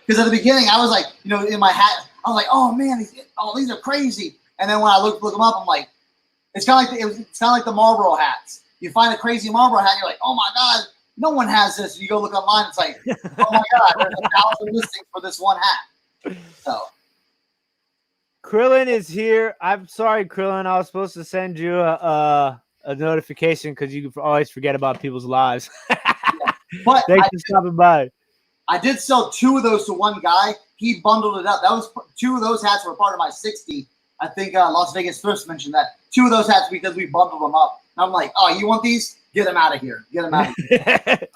because at the beginning I was like, you know, in my hat, I was like, oh man, these are crazy. And then when I look them up, I'm like, it's kind of like the Marlboro hats. You find a crazy Marlboro hat, you're like, oh my god, no one has this. You go look online, it's like, oh my god, there's 1,000 listings for this one hat. So Krillin is here. I'm sorry, Krillin. I was supposed to send you a notification because you always forget about people's lives. But Thanks for stopping by. I did sell 2 of those to one guy. He bundled it up. That was 2 of those hats were part of my 60. I think Las Vegas Thrifts mentioned that. 2 of those hats because we bundled them up. And I'm like, oh, you want these? Get them out of here. Get them out of here.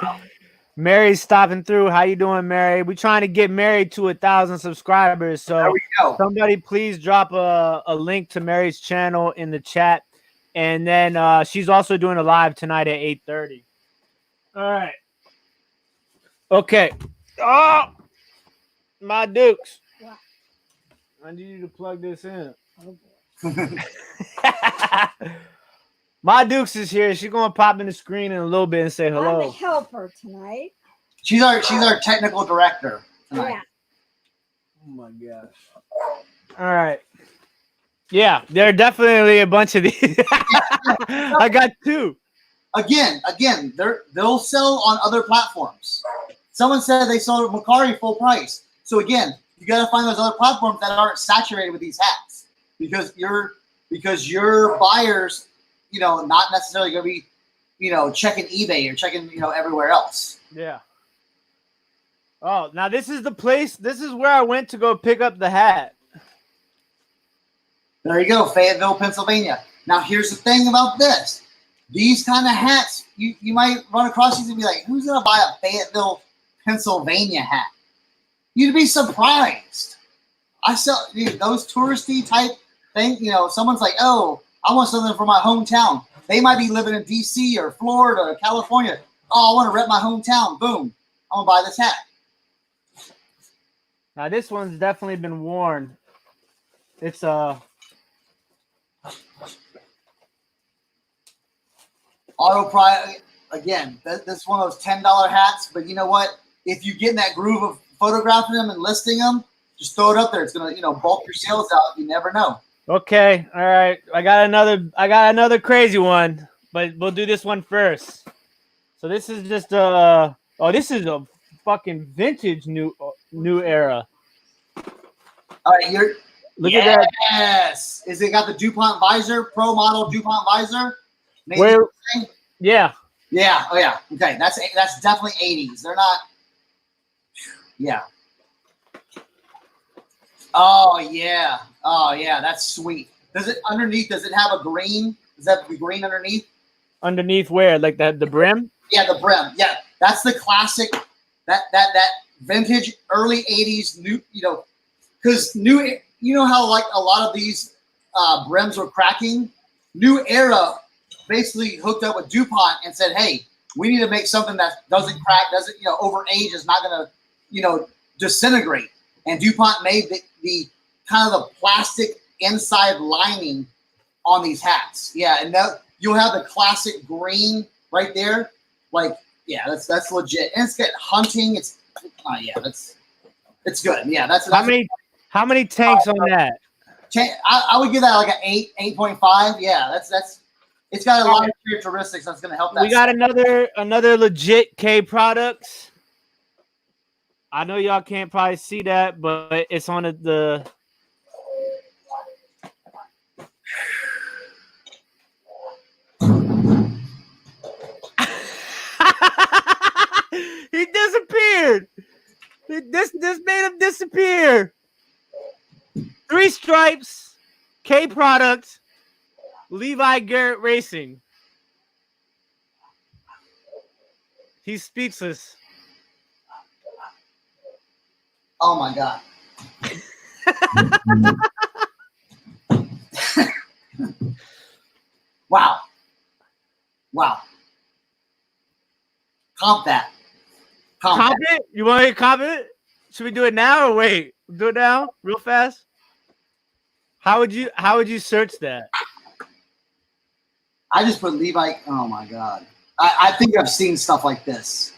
Mary's stopping through. How you doing, Mary? We're trying to get Mary to 1,000 subscribers. So there we go. Somebody please drop a link to Mary's channel in the chat. And then she's also doing a live tonight at 8:30. All right. Okay. Oh, my Dukes. What? I need you to plug this in. Oh, boy. My Dukes is here. She's gonna pop in the screen in a little bit and say I'm hello. the helper tonight. She's our technical director tonight. Yeah. Oh my gosh. All right. Yeah, there are definitely a bunch of these. I got 2. Again, they'll sell on other platforms. Someone said they sold Mercari full price. So again, you got to find those other platforms that aren't saturated with these hats because your buyers, you know, not necessarily going to be, you know, checking eBay or checking, you know, everywhere else. Yeah. Oh, now this is the place. This is where I went to go pick up the hat. There you go, Fayetteville, Pennsylvania. Now here's the thing about this. These kind of hats, you might run across these and be like, who's going to buy a Fayetteville, Pennsylvania hat? You'd be surprised. I sell those touristy type things. You know, someone's like, oh, I want something from my hometown. They might be living in DC or Florida or California. Oh, I want to rep my hometown. Boom. I'm going to buy this hat. Now this one's definitely been worn. It's Auto Pride, again, this is one of those $10 hats, but you know what? If you get in that groove of photographing them and listing them, just throw it up there. It's gonna, you know, bulk your sales out. You never know. okay. All right. I got another crazy one, but we'll do this one first. So this is just this is a fucking vintage new era. All right, Look at that. Yes. Is it got the DuPont visor, pro model DuPont visor? Where? Yeah. Yeah. Oh yeah. Okay. That's definitely 80s. They're not. Yeah. Oh yeah. Oh yeah. That's sweet. Does it have a green? Does that have the green underneath? Underneath where? Like the brim? Yeah, the brim. Yeah. That's the classic. That vintage early 80s new. You know, because new. You know how like a lot of these brims were cracking. New era basically hooked up with DuPont and said, hey, we need to make something that doesn't crack, doesn't, over age is not going to, disintegrate. And DuPont made the kind of the plastic inside lining on these hats. Yeah, and you'll have the classic green right there. Like, yeah, that's legit. And it's got hunting. It's good. Yeah, that's how many tanks on that? I would give that like an 8.5. Yeah, that's it's got a lot of characteristics that's going to help that. We got another legit K products. I know y'all can't probably see that, but it's on the he disappeared. This made him disappear. 3 stripes, K product, Levi Garrett Racing. He's speechless. Oh my God. Wow. Comp that. Comp it? You want to comp it? Should we do it now or wait? Do it now, real fast. How would you search that? I just put Levi. Oh my God. I think I've seen stuff like this.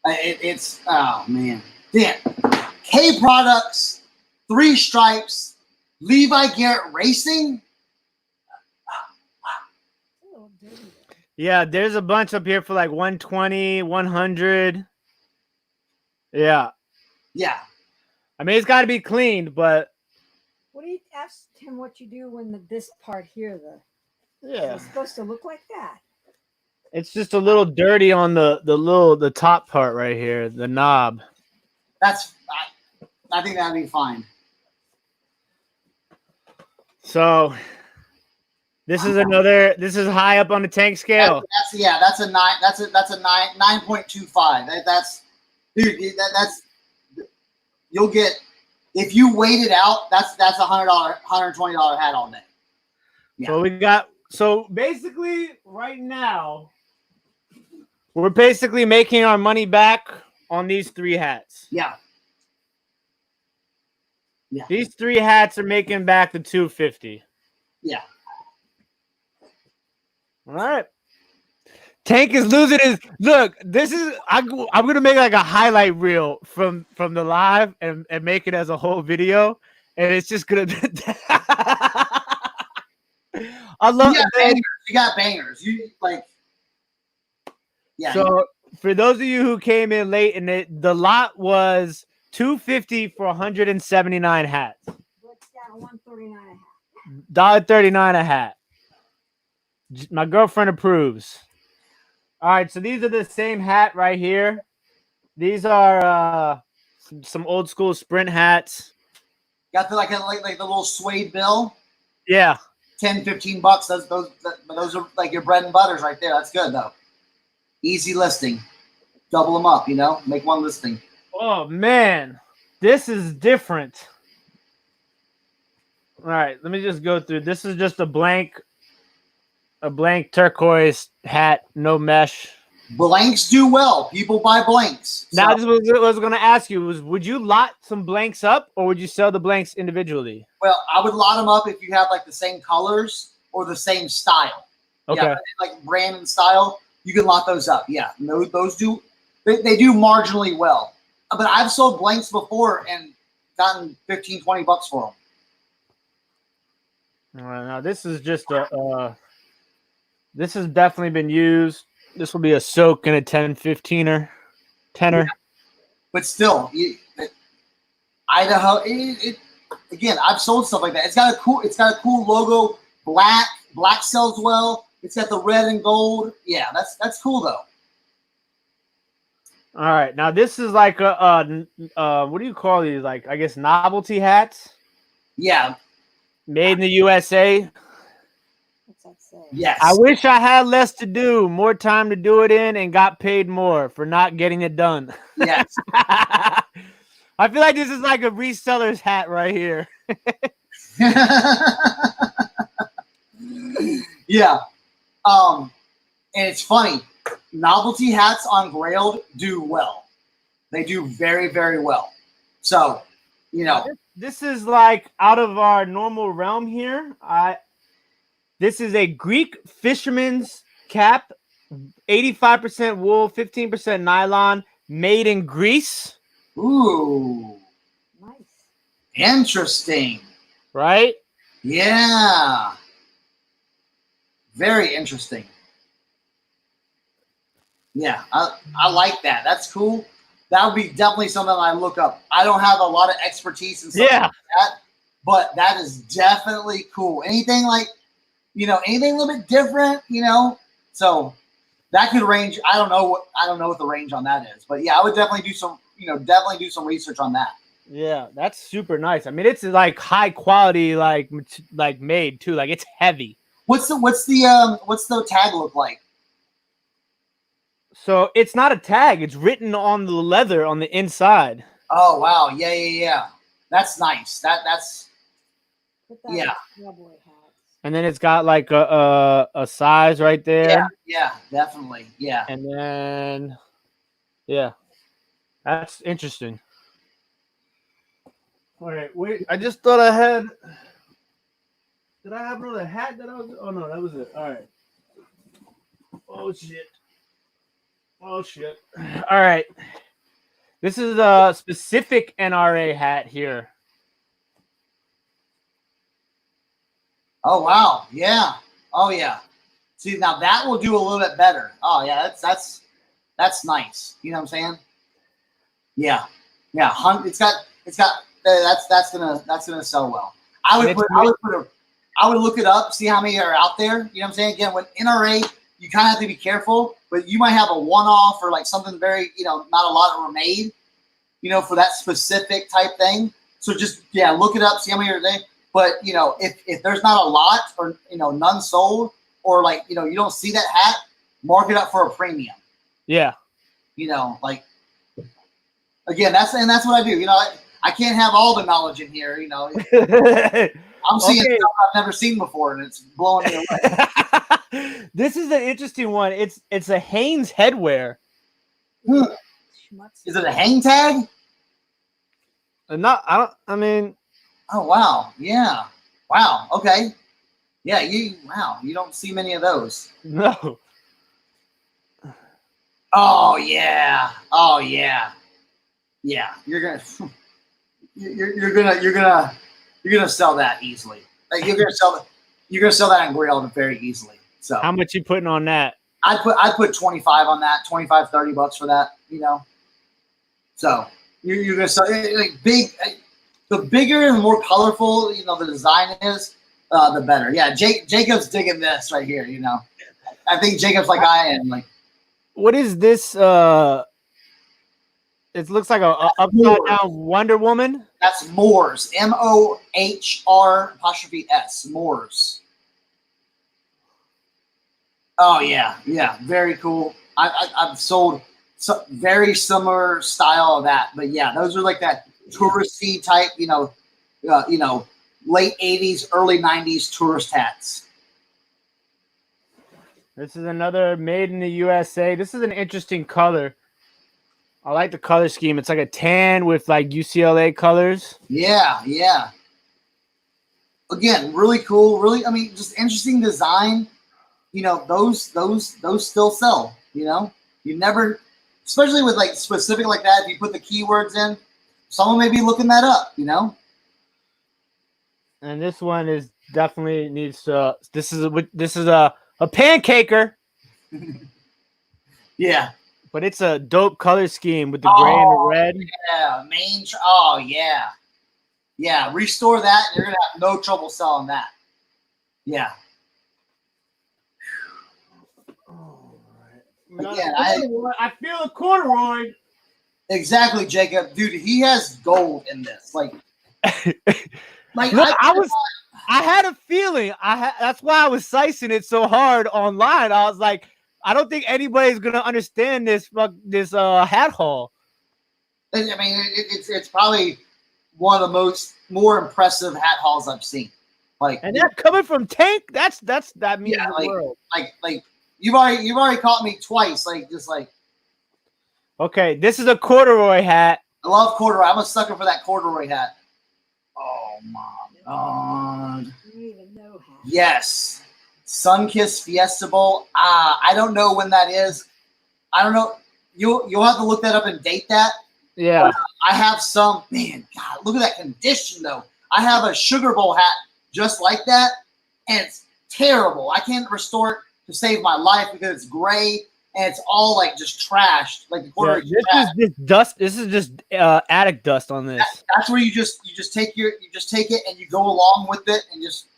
It's oh man. Damn. K products, 3 stripes, Levi Garrett Racing. Yeah, there's a bunch up here for like 120, 100. Yeah. Yeah. I mean, it's got to be cleaned, but. What do you ask him what you do when this part here, Yeah, it's supposed to look like that? It's just a little dirty on the top part right here, the knob. I think that'd be fine. So this is high up on the tank scale. That's a 9.25. That's you'll get, if you wait it out, that's $100, $120 hat all day. Yeah. So basically right now we're basically making our money back on these 3 hats. Yeah. These 3 hats are making back the $250. Yeah. All right. Tank is losing his look. This is I'm gonna make like a highlight reel from the live and make it as a whole video, and it's just gonna. I love. You got bangers. You like. Yeah. So for those of you who came in late, and the lot was $250 for 179 hats. What's that? $139 a hat. $1.39 a hat. My girlfriend approves. All right, so these are the same hat right here. These are some old school Sprint hats. Got the like the little suede bill. Yeah. $10-15. Those are like your bread and butters right there. That's good though. Easy listing. Double them up, make one listing. Oh man, this is different. All right, let me just go through. This is just a blank turquoise hat, no mesh. Blanks do well. People buy blanks. Now, this was what I was going to ask you was, would you lot some blanks up or would you sell the blanks individually? Well, I would lot them up if you have like the same colors or the same style. Okay. Yeah, like brand and style, you can lot those up. Yeah, those do. They do marginally well. But I've sold blanks before and gotten $15-20 for them. All right, now this is just this has definitely been used. This will be a soak in a 10-15er, tenner. Yeah. But still, Idaho. Again, I've sold stuff like that. It's got a cool logo. Black sells well. It's got the red and gold. Yeah, that's cool though. All right, now this is like a what do you call these? Like, I guess novelty hats. Yeah. Made in the USA. Yes. I wish I had less to do, more time to do it in, and got paid more for not getting it done. Yes. I feel like this is like a reseller's hat right here. Yeah. And it's funny. Novelty hats on Grailed do well. They do very, very well. So, you know. This is like out of our normal realm here. This is a Greek fisherman's cap, 85% wool, 15% nylon, made in Greece. Ooh. Nice. Interesting. Right? Yeah. Very interesting. Yeah, I like that. That's cool. That would be definitely something I look up. I don't have a lot of expertise in something like that, but that is definitely cool. Anything like, you know, anything a little bit different, you know. So that could range. I don't know what the range on that is, but yeah, I would definitely do some, you know, research on that. Yeah, that's super nice. I mean, it's like high quality, like made too. Like it's heavy. What's the tag look like? So it's not a tag. It's written on the leather on the inside. Oh wow, yeah. That's nice. That's yeah. And then it's got like a size right there. Yeah, definitely. Yeah. And then yeah, that's interesting. All right, wait. I just thought I had. Did I have another hat that I was? Oh no, that was it. All right. Oh shit. Oh shit. All right. This is a specific NRA hat here. Oh wow. Yeah. Oh yeah. See, now that will do a little bit better. Oh yeah, that's nice. You know what I'm saying? Yeah. Yeah. It's got that's gonna sell well. I would look it up, see how many are out there. You know what I'm saying? Again, with NRA, you kind of have to be careful, but you might have a one-off or like something very, you know, not a lot were made, you know, for that specific type thing. So just, yeah, look it up, see how many are there. But, you know, if there's not a lot or, you know, none sold or like, you know, you don't see that hat, mark it up for a premium. Yeah. You know, like, again, that's what I do. You know, I can't have all the knowledge in here, you know. I'm seeing stuff I've never seen before, and it's blowing me away. This is an interesting one. It's a Hanes headwear. Is it a hang tag? I mean. Oh wow! Yeah. Wow. Okay. Yeah. Wow. You don't see many of those. No. Oh yeah. Oh yeah. Yeah. You're gonna sell that easily. Like you're gonna sell that on Grailed very easily. So how much you putting on that? I'd put 25 on that, $25-$30 for that, you know. So you're gonna sell like big. The bigger and more colorful, you know, the design is, the better. Yeah, Jacob's digging this right here. You know, I think Jacob's like I am. Like, what is this? It looks like a upside down Wonder Woman. That's Moors. MOHR''S. Moors. Oh yeah, yeah, very cool. I've sold very similar style of that, but yeah, those are like that touristy type, you know, late 80s, early 90s tourist hats. This is another made in the USA. This is an interesting color. I like the color scheme. It's like a tan with like UCLA colors. Yeah, yeah. Again, really cool. Really, I mean, just interesting design. You know, those still sell. You know, you never, especially with like specific like that. If you put the keywords in, someone may be looking that up. You know. And this one is definitely needs to. This is a pancaker. Yeah. But it's a dope color scheme with the gray and the red. Yeah, oh yeah, yeah. Restore that, and you're gonna have no trouble selling that. Yeah. Again, I feel a corduroy. Exactly, Jacob. Dude, he has gold in this. Like look, I had a feeling. That's why I was sizing it so hard online. I was like, I don't think anybody's gonna understand this hat haul. I mean, it's probably one of the more impressive hat hauls I've seen. Like, and that's coming from Tank. That means yeah, the world. like you've already caught me twice. Like, just like, okay, this is a corduroy hat. I love corduroy. I'm a sucker for that corduroy hat. Oh my God. You even know how. Yes. Sunkissed Fiesta Bowl. I don't know when that is. I don't know. You'll have to look that up and date that. Yeah. I have some, man, God, look at that condition though. I have a Sugar Bowl hat just like that, and it's terrible. I can't restore it to save my life because it's gray and it's all like just trashed. Like the corduroy. This is just dust. This is just attic dust on this. That's where you just take it and you go along with it and just.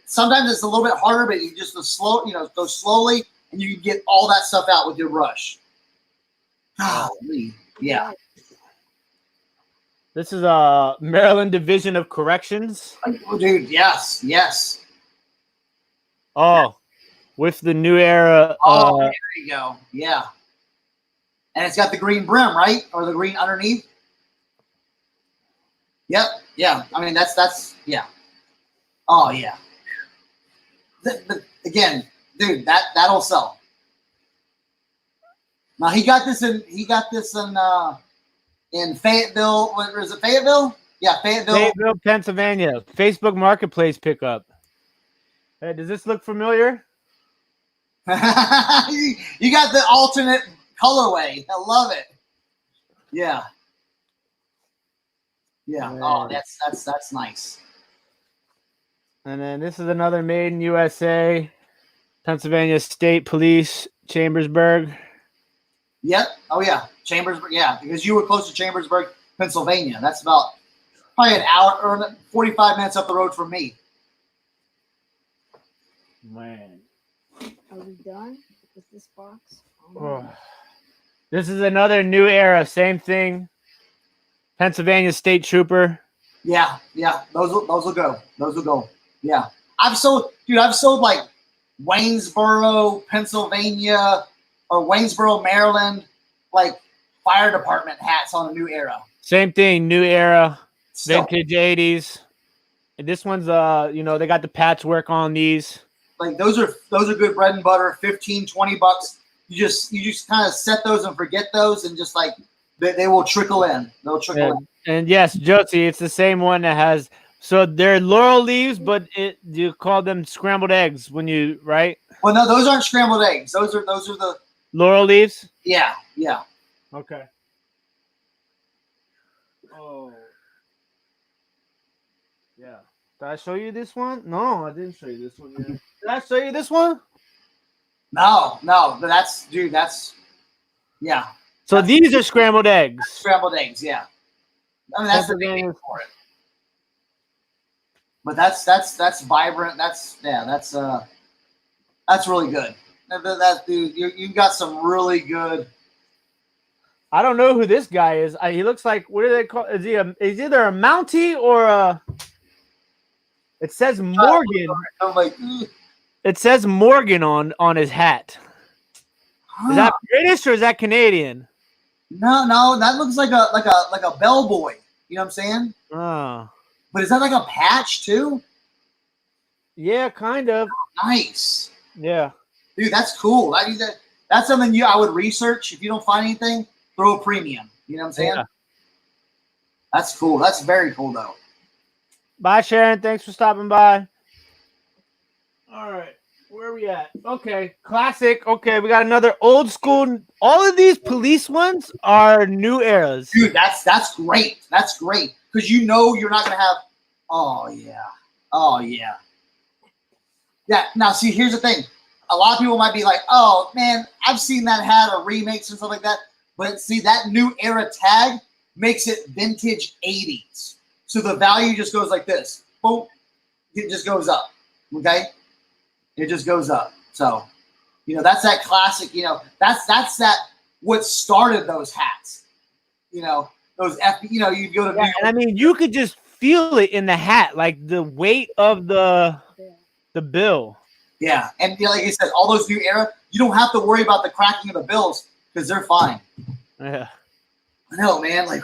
Sometimes it's a little bit harder, but you just go slowly, and you can get all that stuff out with your brush. Golly. Yeah. This is Maryland Division of Corrections. Oh, dude, yes. Oh, with the new era. There you go. Yeah. And it's got the green brim, right? Or the green underneath. Yep. Yeah. I mean, that's yeah. Oh yeah. Again, dude, that'll sell. Now he got this in Fayetteville. What is it? Fayetteville? Yeah, Fayetteville, Pennsylvania. Facebook Marketplace pickup. Hey, does this look familiar? You got the alternate colorway. I love it. Yeah. Yeah. Oh, that's nice. And then this is another made in USA, Pennsylvania State Police, Chambersburg. Yep. Oh yeah, Chambersburg. Yeah, because you were close to Chambersburg, Pennsylvania. That's about probably an hour or 45 minutes up the road from me. Man. Are we done with this box? Oh. This is another new era. Same thing. Pennsylvania State Trooper. Yeah. Those will go. Yeah. I've sold like Waynesboro, Pennsylvania, or Waynesboro, Maryland, like fire department hats on a new era. Same thing, new era, Still, vintage 80s. And this one's they got the patchwork on these. like those are good bread and butter, $15, $20. You just kind of set those and forget those, and just like they will trickle in. They'll trickle in. And yes, Josie, it's the same one that has. So they're laurel leaves, but you call them scrambled eggs when you right? Well, no, those aren't scrambled eggs. Those are the Laurel leaves. yeah. Okay. Oh. Yeah. Did I show you this one? No, I didn't show you this one yet. Did I show you this one? No, but that's yeah. So these are scrambled eggs. Scrambled eggs, yeah. I mean that's the name for it. But that's vibrant. That's really good. That dude, you got some really good. I don't know who this guy is. He looks like, what do they call? Is he is either a Mountie or a? It says Morgan. I'm like, it says Morgan on his hat. Is that British or is that Canadian? No, that looks like a bellboy. You know what I'm saying? Oh. But is that like a patch too? Yeah, kind of. Nice. Yeah. Dude, that's cool. That's something I would research. If you don't find anything, throw a premium. You know what I'm saying? Yeah. That's cool. That's very cool though. Bye, Sharon. Thanks for stopping by. All right. Where are we at? Okay. Classic. Okay. We got another old school. All of these police ones are new eras. Dude, that's great. That's great. Because you're not going to have. Oh, yeah. Yeah. Now, see, here's the thing. A lot of people might be like, oh, man, I've seen that hat or remakes and stuff like that. But see, that new era tag makes it vintage 80s. So the value just goes like this. Boom. It just goes up. Okay? It just goes up. So, that's that classic, that's that what started those hats. Those you go to and I mean, you could just feel it in the hat, like the weight of the bill. Yeah, and like you said, all those new era, you don't have to worry about the cracking of the bills because they're fine. Yeah, I know, man. Like,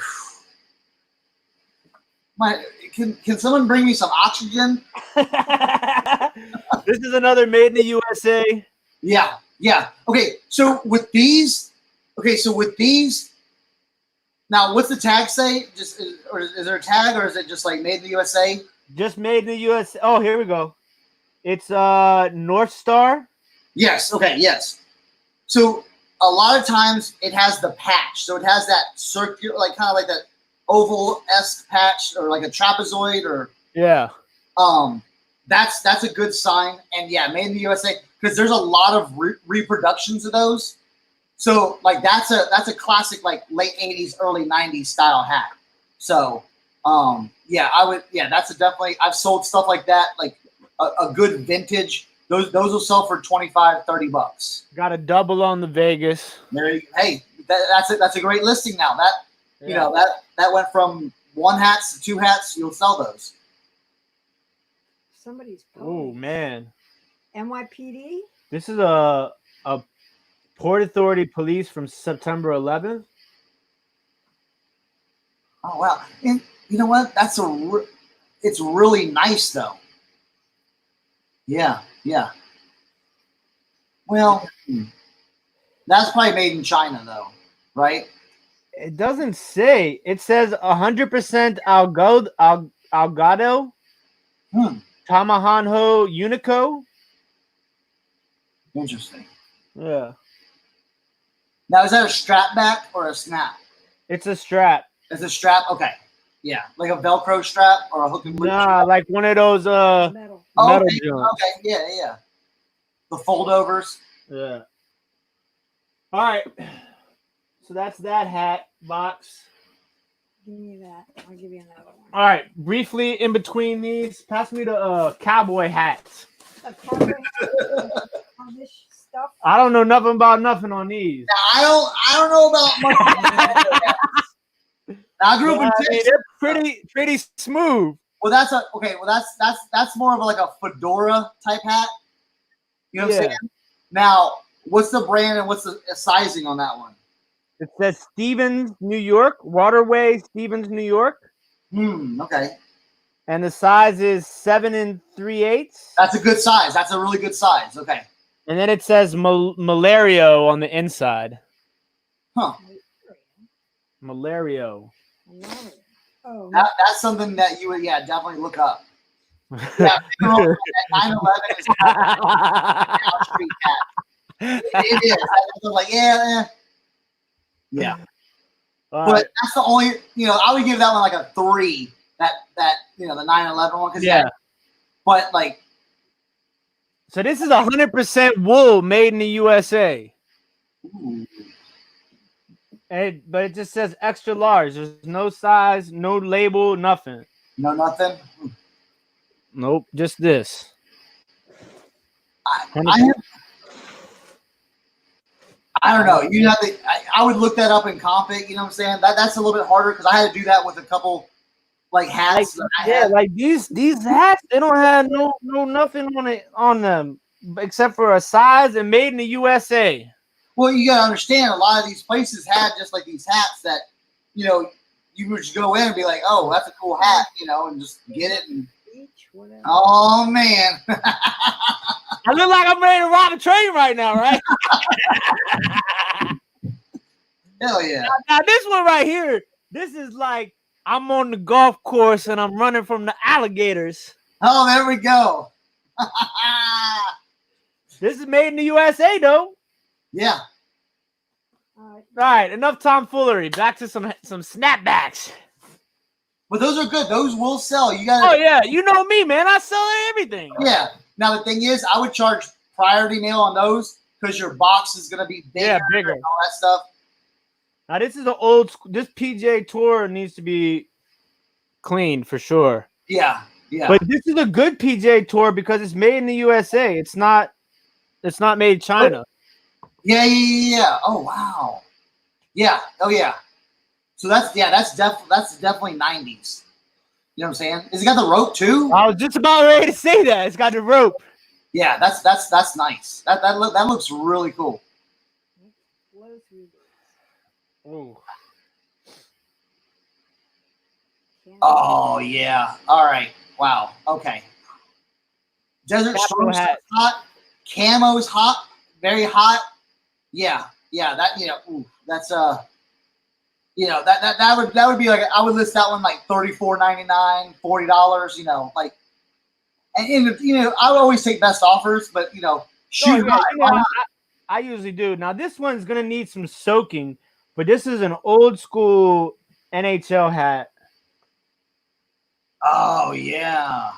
Can someone bring me some oxygen? This is another made in the USA. Yeah. Okay, so with these, now what's the tag say? Or is there a tag, or is it just like made in the USA? Just made in the USA. Oh, here we go. It's North Star. Yes. Okay. Yes. So a lot of times it has the patch, so it has that circular, like kind of like that oval-esque patch, or like a trapezoid, or Yeah. That's a good sign. And yeah, made in the USA, because there's a lot of reproductions of those. So like that's a classic, like late 80s, early 90s style hat. So that's definitely, I've sold stuff like that, like a good vintage. Those will sell for $25-$30. Got a double on the Vegas. Hey, that's a great listing now. That went from 1 hat to 2 hats. You'll sell those. Somebody's. Oh man. NYPD. This is a Port Authority police from September 11th. Oh wow! And you know what? It's really nice though. Yeah. Well, that's probably made in China though, right? It doesn't say. It says 100% Algado. Tamahanho Unico. Interesting. Yeah. Now, is that a strap back or a snap? It's a strap. It's a strap? Okay. Yeah. Like a Velcro strap or a hook and loop? Nah, strap? like one of those Metal. metal Okay. joints. Okay. Yeah. The foldovers. Yeah. All right. So that's that hat box. Give me that. I'll give you another one. All right. Briefly in between these, pass me the cowboy hats. The cowboy all this stuff. I don't know nothing about nothing on these. Now, I don't know about much. I grew up in Texas. They're pretty smooth. Well, that's more of like a fedora type hat. You know what I'm saying? Now, what's the brand and what's the sizing on that one? It says Stevens, New York, Waterway, Stevens, New York. Okay. And the size is 7 3/8. That's a good size. That's a really good size. Okay. And then it says Malario on the inside. Huh. Malario. Oh, that's something that you would, definitely look up. Yeah, 9/11 is a street hat. It is. I was like, yeah. All But that's the only, I would give that one like a 3. That the 9/11 one, because but like. So this is 100% wool made in the USA. Ooh. But it just says extra large. There's no size, no label, nothing. No, nothing. Nope, just this. I don't know. You have to. I would look that up and comp it. You know what I'm saying? That's a little bit harder because I had to do that with a couple like hats. Like these hats, they don't have no nothing on them except for a size and made in the USA. Well, you gotta understand, a lot of these places had just like these hats that, you would just go in and be like, oh, that's a cool hat, and just get it. And oh man, I look like I'm ready to rob a train right now, right? Hell yeah! Now this one right here, this is like I'm on the golf course and I'm running from the alligators. Oh, there we go. This is made in the USA, though. Yeah. All right, enough tomfoolery. Back to some snapbacks. But those are good. Those will sell. You got. Oh yeah, you know me, man. I sell everything. Yeah. Now the thing is, I would charge priority mail on those because your box is gonna be bigger. Yeah, bigger. And all that stuff. Now this is an old. This PJ Tour needs to be cleaned for sure. Yeah. But this is a good PJ Tour because it's made in the USA. It's not made in China. Yeah. Oh wow. Yeah. Oh yeah. So that's definitely 90s. You know what I'm saying? Has it got the rope too? I was just about ready to say that. It's got the rope. Yeah, that's nice. That looks really cool. Oh. Oh yeah. All right. Wow. Okay. Desert Storm hat. hot. Camo's hot. Very hot. Yeah. Yeah. That ooh, that's that would be like I would list that one like $34.99, $40. Like, and I would always take best offers, but shoot high. I usually do. Now this one's gonna need some soaking, but this is an old school NHL hat. Oh yeah.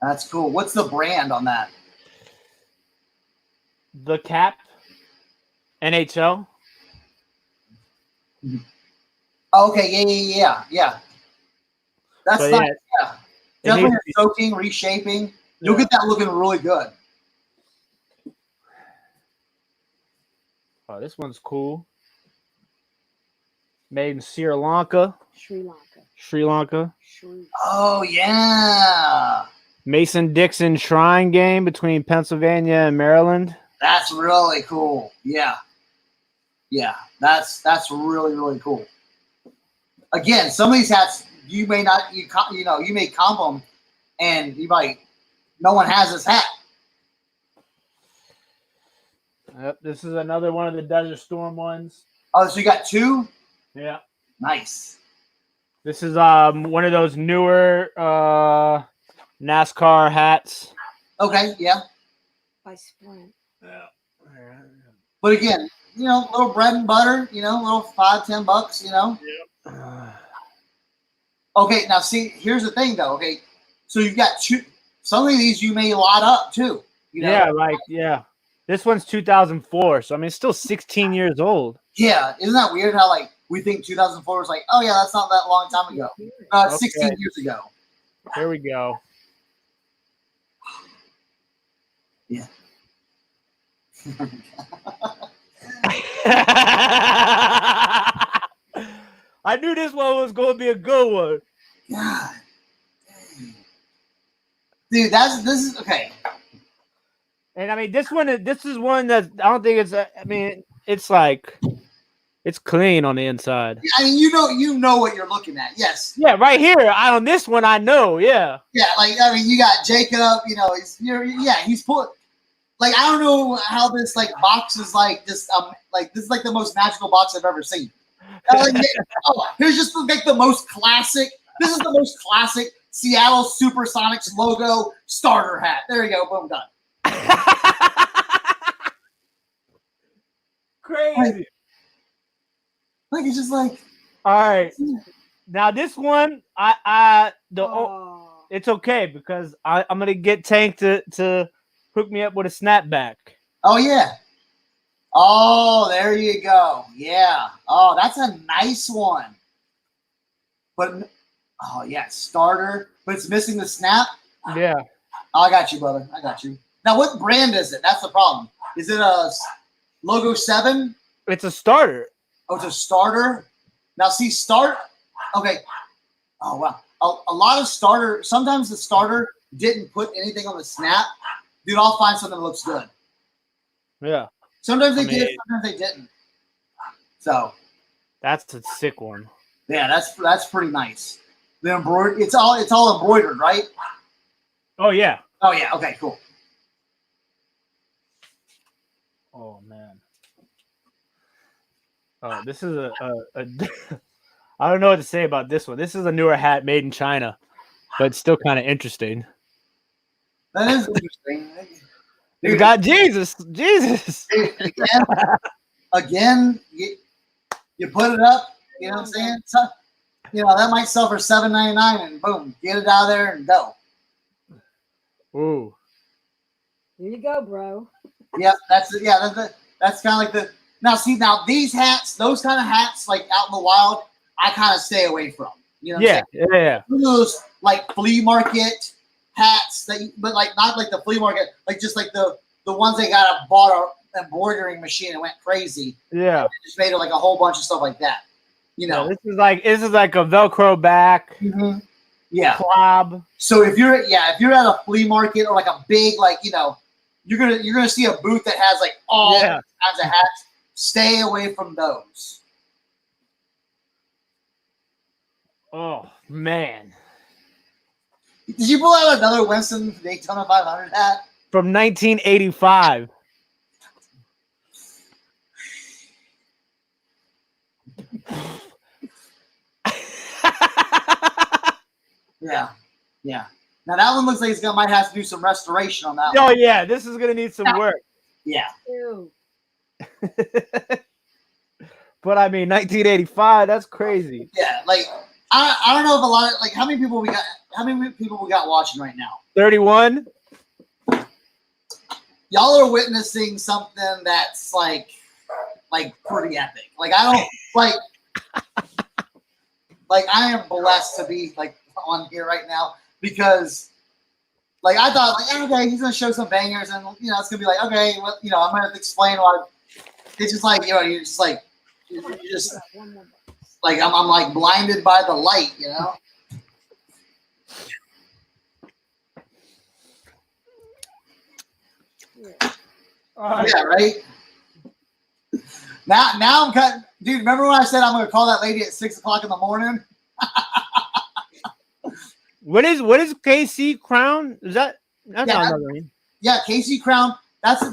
That's cool. What's the brand on that? The cap. NHL. Okay, yeah. That's So, nice. Yeah. Definitely needs- soaking, reshaping. You'll get that looking really good. Oh, this one's cool. Made in Sri Lanka. Sri Lanka. Oh yeah. Mason-Dixon Shrine game between Pennsylvania and Maryland. That's really cool. Yeah. Yeah. That's really, really cool. Again, some of these hats you may not you may comp them and you might no one has this hat. Yep, this is another one of the Desert Storm ones. Oh, so you got two? Yeah. Nice. This is one of those newer NASCAR hats. Okay, yeah. By Sprint. Yeah. But again, little bread and butter, little $5-10, Yep. Okay, now see, here's the thing though. Okay, so you've got two. Some of these you may lot up too. Yeah. This one's 2004, so I mean it's still 16 years old. Yeah, isn't that weird how like we think 2004 was like, oh yeah, that's not that long time ago. 16 years ago. Here we go. Yeah. I knew this one was going to be a good one. God. Dang. Dude, this is okay. And I mean, this is one that I don't think it's. I mean, it's like it's clean on the inside. I mean, you know what you're looking at. Yes. Yeah, right here. On this one, I know. Yeah. Yeah, like I mean, you got Jacob. He's put. Like I don't know how this like box is like this. Like this is like the most magical box I've ever seen. Here's just like the most classic. This is the most classic Seattle Supersonics logo starter hat. There you go. Boom, done. Crazy. Like it's just like. All right. Now this one, it's okay because I'm gonna get Tank to hook me up with a snapback. Oh yeah. Oh, there you go. Yeah. Oh, that's a nice one. But starter, but it's missing the snap. Yeah. Oh, I got you, brother. I got you. Now, what brand is it? That's the problem. Is it a Logo 7? It's a starter. Oh, it's a starter. Now, see, start. Okay. Oh wow. A lot of starter. Sometimes the starter didn't put anything on the snap. Dude, I'll find something that looks good. Yeah. Sometimes they did, sometimes they didn't. So that's a sick one. Yeah, that's pretty nice. The embroidered, it's all embroidered, right? Oh yeah. Oh yeah. Okay, cool. Oh man. Oh, this is a I don't know what to say about this one. This is a newer hat made in China, but it's still kind of interesting. That is interesting. Dude, you got Jesus. Again, you put it up. You know what I'm saying? So, that might sell for $7.99, and boom, get it out of there and go. Ooh. Here you go, bro. Yep, that's kind of like the. Now these hats, those kind of hats, like out in the wild, I kind of stay away from. You know? Yeah. Those like flea market hats but like not like the flea market, like just like the ones they bought an embroidering machine and went crazy. Yeah. Just made it like a whole bunch of stuff like that. Yeah, this is like a Velcro back. Mm-hmm. Yeah. Club. So if you're at a flea market or like a big you're gonna see a booth that has like all kinds of hats. Stay away from those. Oh man. Did you pull out another Winston Daytona 500 hat? From 1985. Yeah. Yeah. Now that one looks like might have to do some restoration on that Oh one. yeah, this is gonna need some work. Yeah. Ew. But I mean, 1985. That's crazy. Yeah. Like I don't know if a lot of how many people we got watching right now. 31. Y'all are witnessing something that's like pretty epic. Like I don't like I am blessed to be like on here right now because like I thought like okay he's gonna show some bangers and it's gonna be like okay well I'm gonna have to explain why it's just like you're just like you're just like I'm like blinded by the light Yeah, right. Now I'm cutting. Dude, remember when I said I'm going to call that lady at 6 o'clock in the morning? What is KC Crown? Is that's not another name? Yeah, KC Crown. But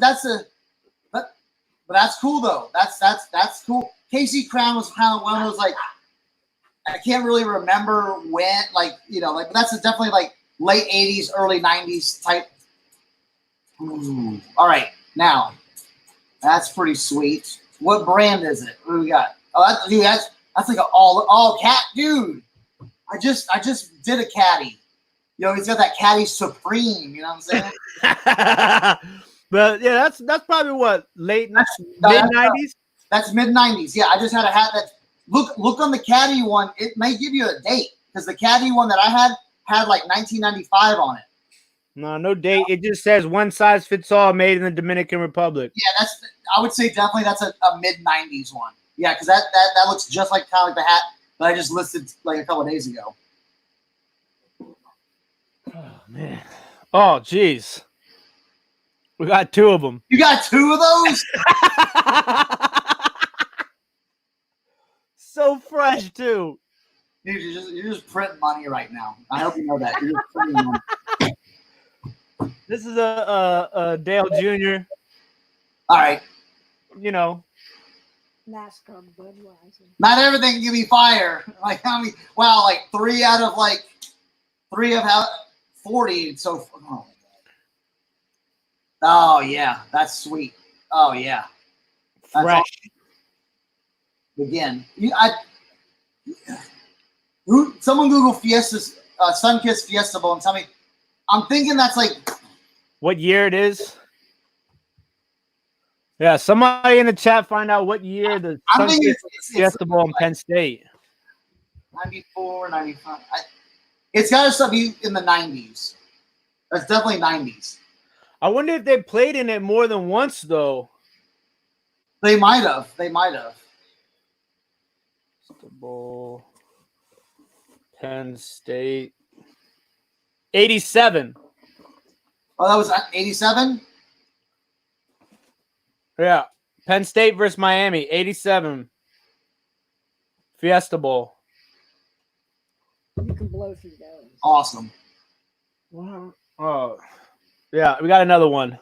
that's cool though. That's cool. KC Crown was kind of one of those like I can't really remember when but that's definitely like late 80s, early 90s type. Ooh. All right, now that's pretty sweet. What brand is it? What do we got? Oh, that's like an all cat, dude. I just did a caddy. He's got that caddy supreme. You know what I'm saying? But yeah, that's probably what mid 90s. That's mid 90s. Yeah, I just had a hat that look on the caddy one. It may give you a date because the caddy one that I had like 1995 on it. No date. It just says one size fits all, made in the Dominican Republic. Yeah, I would say definitely that's a mid 90s one. Yeah, because that looks just like kind of like the hat that I just listed like a couple of days ago. Oh man. Oh geez. We got two of them. You got two of those? So fresh too. Dude, you're just printing money right now. I hope you know that. You're just printing money. This is a Dale Jr. All right. NASCAR Budweiser. Not everything can be fire. Like how many? Wow, like 3 out of 40. So. Oh yeah, that's sweet. Oh yeah. That's Fresh. Awesome. Again, someone Google Fiesta's Sunkissed Fiesta Bowl and tell me. I'm thinking that's like what year it is. Yeah, somebody in the chat find out what year the Sunkissed Fiesta Bowl in Penn State. 94, 95. It's got to be in the 90s. That's definitely 90s. I wonder if they played in it more than once, though. They might have. Fiesta Bowl, Penn State. 87. Oh, that was 87? Yeah. Penn State versus Miami. 87. Fiesta Bowl. You can blow through those. Awesome. Wow. Oh. Yeah, we got another one.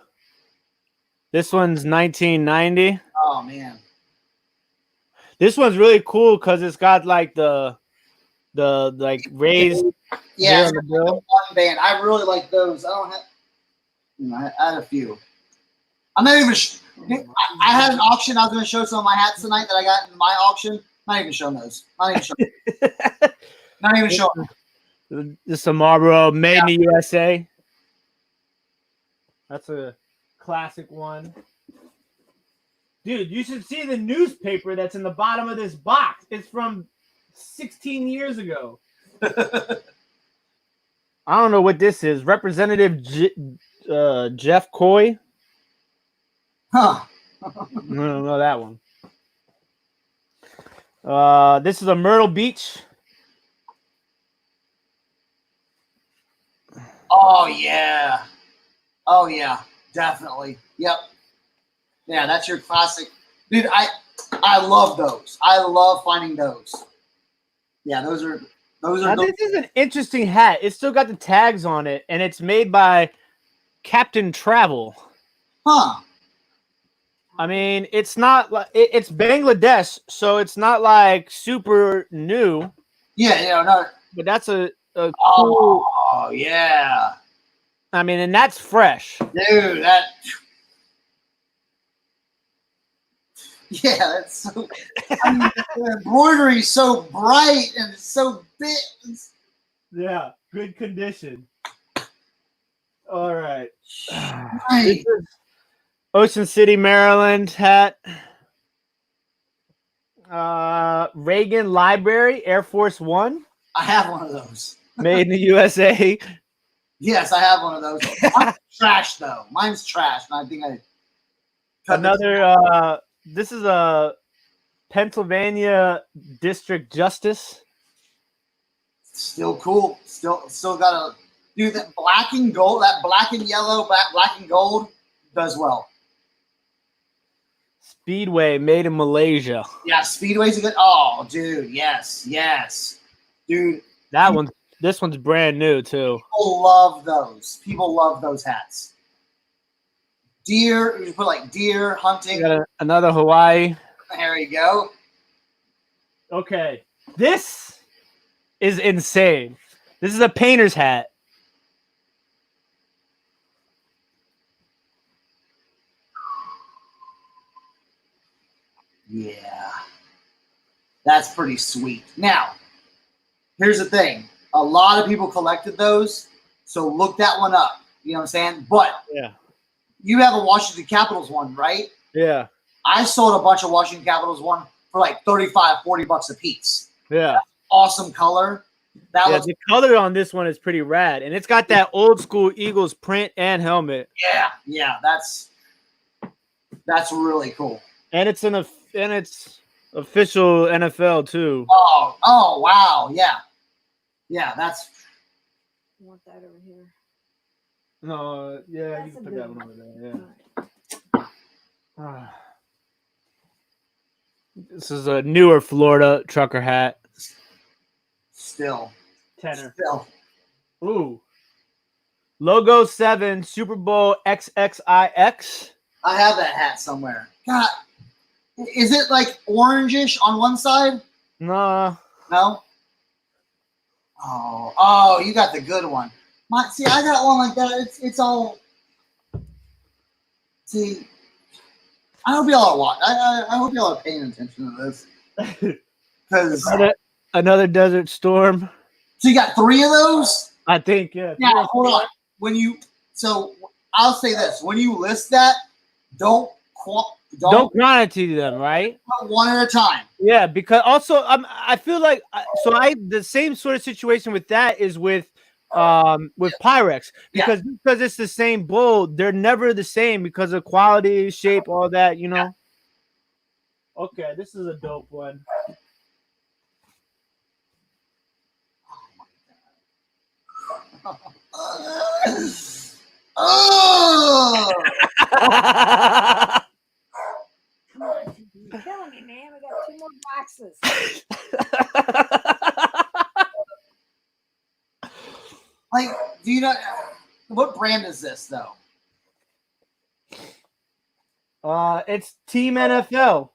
This one's 1990. Oh, man. This one's really cool because it's got like the like raised. Yeah, on the bill. One band. I really like those. I don't have. I had a few. I'm not even. I had an auction. I was going to show some of my hats tonight that I got in my auction. Not even showing those. Not even showing. Not even showing. This is a Marlboro made in the USA. That's a classic one. Dude, you should see the newspaper that's in the bottom of this box. It's from 16 years ago. I don't know what this is. Representative Jeff Coy. Huh. I don't know that one. This is a Myrtle Beach. Oh, yeah. Oh, yeah. Definitely. Yep. Yeah, that's your classic. Dude, I love those. I love finding those. Yeah, those are Those Now, are this is an interesting hat. It's still got the tags on it, and it's made by Captain Travel. huh? I mean, it's not like it's Bangladesh, so it's not like super new. Yeah, no. But that's a cool. Oh yeah, I mean, and that's fresh. dude. That. Yeah, that's so. I mean, the embroidery is so bright and it's so big. Yeah, good condition. All right. Right. This is Ocean City, Maryland hat. Reagan Library, Air Force One. I have one of those. Made in the USA. Yes, I have one of those. Mine's trash though. Mine's trash, and I think I. Another. This is a Pennsylvania District Justice. Still cool. Still got a dude. That black and gold, that black and yellow, black and gold does well. Speedway, made in Malaysia. Yeah, Speedway's a good. Oh, dude, yes, dude. This one's brand new too. People love those. People love those hats. Deer, you put like deer hunting. Got another Hawaii. There you go. Okay, this is insane. This is a painter's hat. Yeah, that's pretty sweet. Now, here's the thing. A lot of people collected those, so look that one up. You know what I'm saying? But Yeah. you have a Washington Capitals one, right? Yeah. I sold a bunch of Washington Capitals one for like $35-$40 a piece. Yeah. Awesome color. That was The color on this one is pretty rad, and it's got that old school Eagles print and helmet. yeah. That's really cool. And it's official NFL too. Oh wow, yeah. That's I want that over here. No, yeah, That's you can a put good that one one. over there. Yeah. This is a newer Florida trucker hat. still. Tenor. Still. Ooh. Logo 7 Super Bowl XXIX. I have that hat somewhere. God, is it like orangish on one side? Nah. No. Oh, you got the good one. See, I got one like that. It's all. See, I hope y'all are watching. I hope y'all are paying attention to this. Because Another Desert Storm. so you got 3 of those. I think, yeah. Now hold on. So I'll say this: when you list that, don't Don't quantity them, right? one at a time. Yeah, because also I feel like the same sort of situation with that is with Pyrex because it's the same bull. They're never the same because of quality, shape, all that. You know. Yeah. Okay, this is a dope one. Oh! Come on, TB. You're killing me, man. We got 2 more boxes. Like, do you know what brand is this though? It's Team NFL.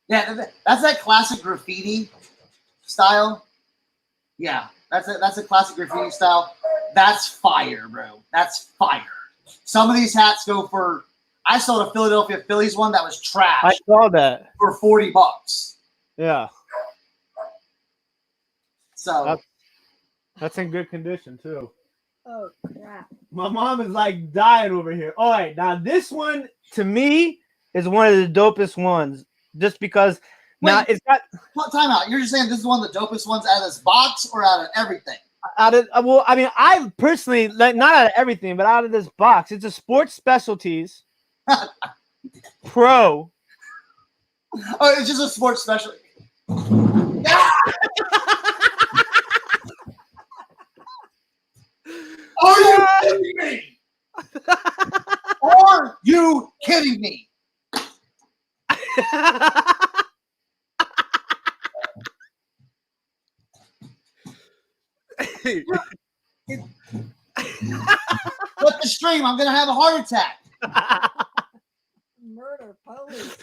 Yeah, that's that classic graffiti style. Yeah, that's a classic graffiti style. That's fire, bro. That's fire. Some of these hats go for. I sold a Philadelphia Phillies one that was trash. I saw that for $40. Yeah. So that's in good condition too. Oh, crap. My mom is like dying over here. All right, now this one to me is one of the dopest ones, just because now it's got. Time out. You're just saying this is one of the dopest ones out of this box or out of everything? Out of I mean, I personally like not out of everything, but out of this box. It's a Sports Specialties Pro. Oh, it's just a sports specialty. Yeah! Are you kidding me? Are you kidding me? Let the stream. I'm gonna have a heart attack. Murder police.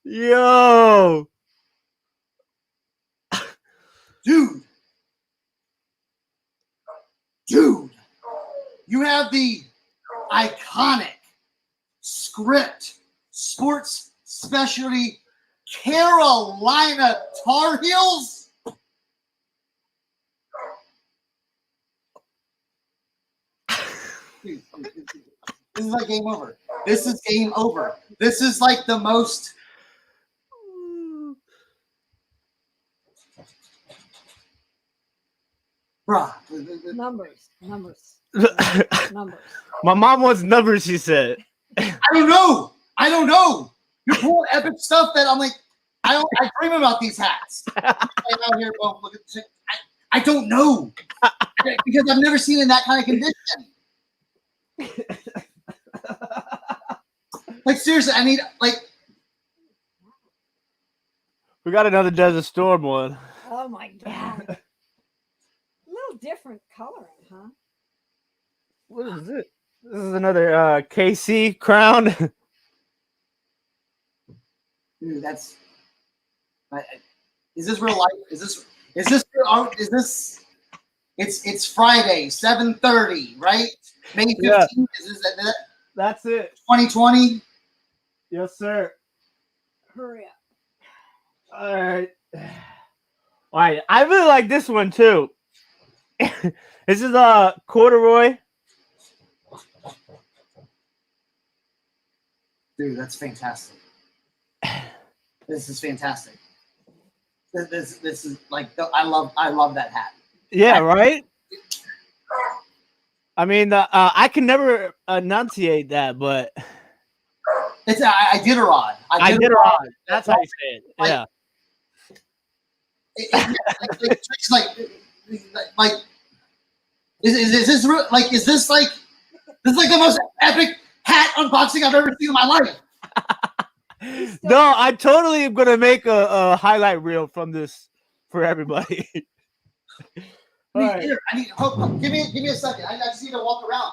Yo. Dude, you have the iconic script sports specialty Carolina Tar Heels. Dude, this is like game over. This is game over. This is like the most. Bruh. Numbers. My mom wants numbers, she said. I don't know. You're pulling epic stuff that I'm like, I dream about these hats. Out here, oh, look at this. I don't know. Because I've never seen it in that kind of condition. Like, seriously, I need, like. We got another Desert Storm one. Oh my God. A little different coloring, huh? What is it? This is another KC crown. Dude, that's. Is this real life? Is this real? Is this? It's Friday, 7:30, right? May 15th. Yeah. Is that? That's it. 2020. Yes, sir. Hurry up. All right. I really like this one too. This is a corduroy. Dude, that's fantastic. This is fantastic. This is like I love that hat. Yeah, right. I mean, I can never enunciate that, but It's I did a rod. I did a rod. That's how you say it. Like, Yeah. It's like is this real? Like is this like the most epic hat unboxing I've ever seen in my life? No, I totally am gonna make a highlight reel from this for everybody. All right. Here, give me a second. I just need to walk around.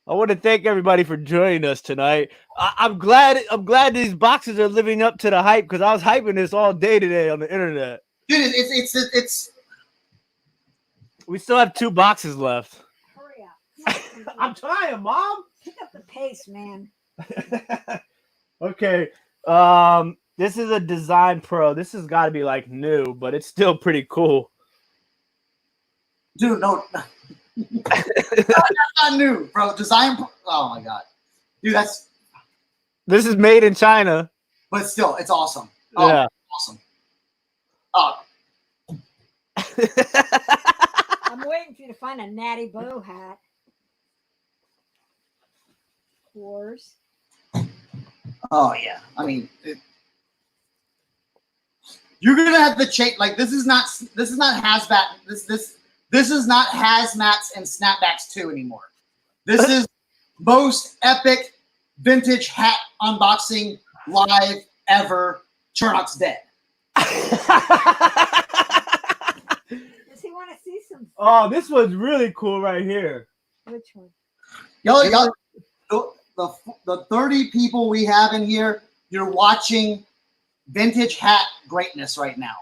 I want to thank everybody for joining us tonight. I'm glad these boxes are living up to the hype because I was hyping this all day today on the internet. Dude, it's We still have 2 boxes left. Hurry up. I'm trying, Mom. Pick up the pace, man. Okay. This is a Design Pro. This has got to be like new, but it's still pretty cool. dude, no. That's not new, bro. Design. Oh my god, dude, This is made in China. But still, it's awesome. Oh, Yeah. awesome. Oh, I'm waiting for you to find a natty bow hat. Of course. oh yeah. I mean, you're gonna have to change. Like this is not Hazmat. This is not Hazmats and Snapbacks 2 anymore. This is most epic vintage hat unboxing live ever. Cernoch's dead. Does he want to see some? Oh, this one's really cool right here. Which one? Y'all, the 30 people we have in here, you're watching vintage hat greatness right now.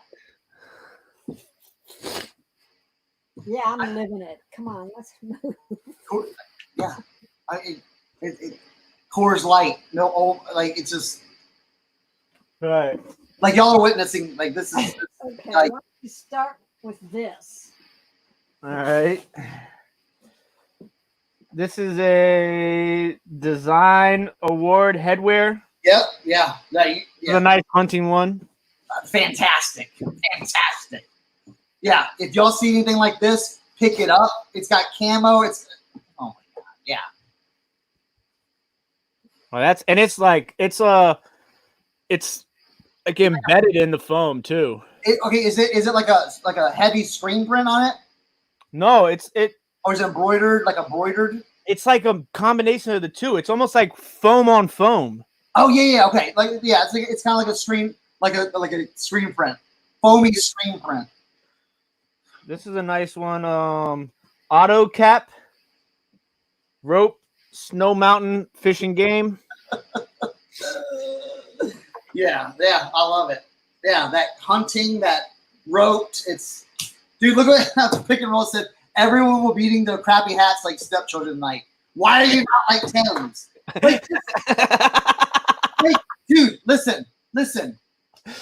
Yeah, I'm living it. Come on, let's move. Yeah, Coors Light. No, like it's just Right. like y'all are witnessing. Like this is Okay, like, why don't you start with this? All right. This is a Design Award headwear. yep, yeah, It's a nice hunting one. fantastic. Yeah, if y'all see anything like this, pick it up. It's got camo. It's oh my god, yeah. Well, it's like embedded in the foam too. Okay, is it like a heavy screen print on it, No, or is it embroidered like embroidered? it's like a combination of the two. It's almost like foam on foam. Oh yeah, okay, like yeah, it's kind of like a screen, like a screen print, foamy screen print. This is a nice one. Auto cap, rope, snow mountain fishing game. Yeah, I love it. Yeah, that hunting, that roped. It's dude. Look what the pick and roll said. Everyone will be eating their crappy hats like stepchildren tonight. Why are you not like Tim's? Like, dude, listen.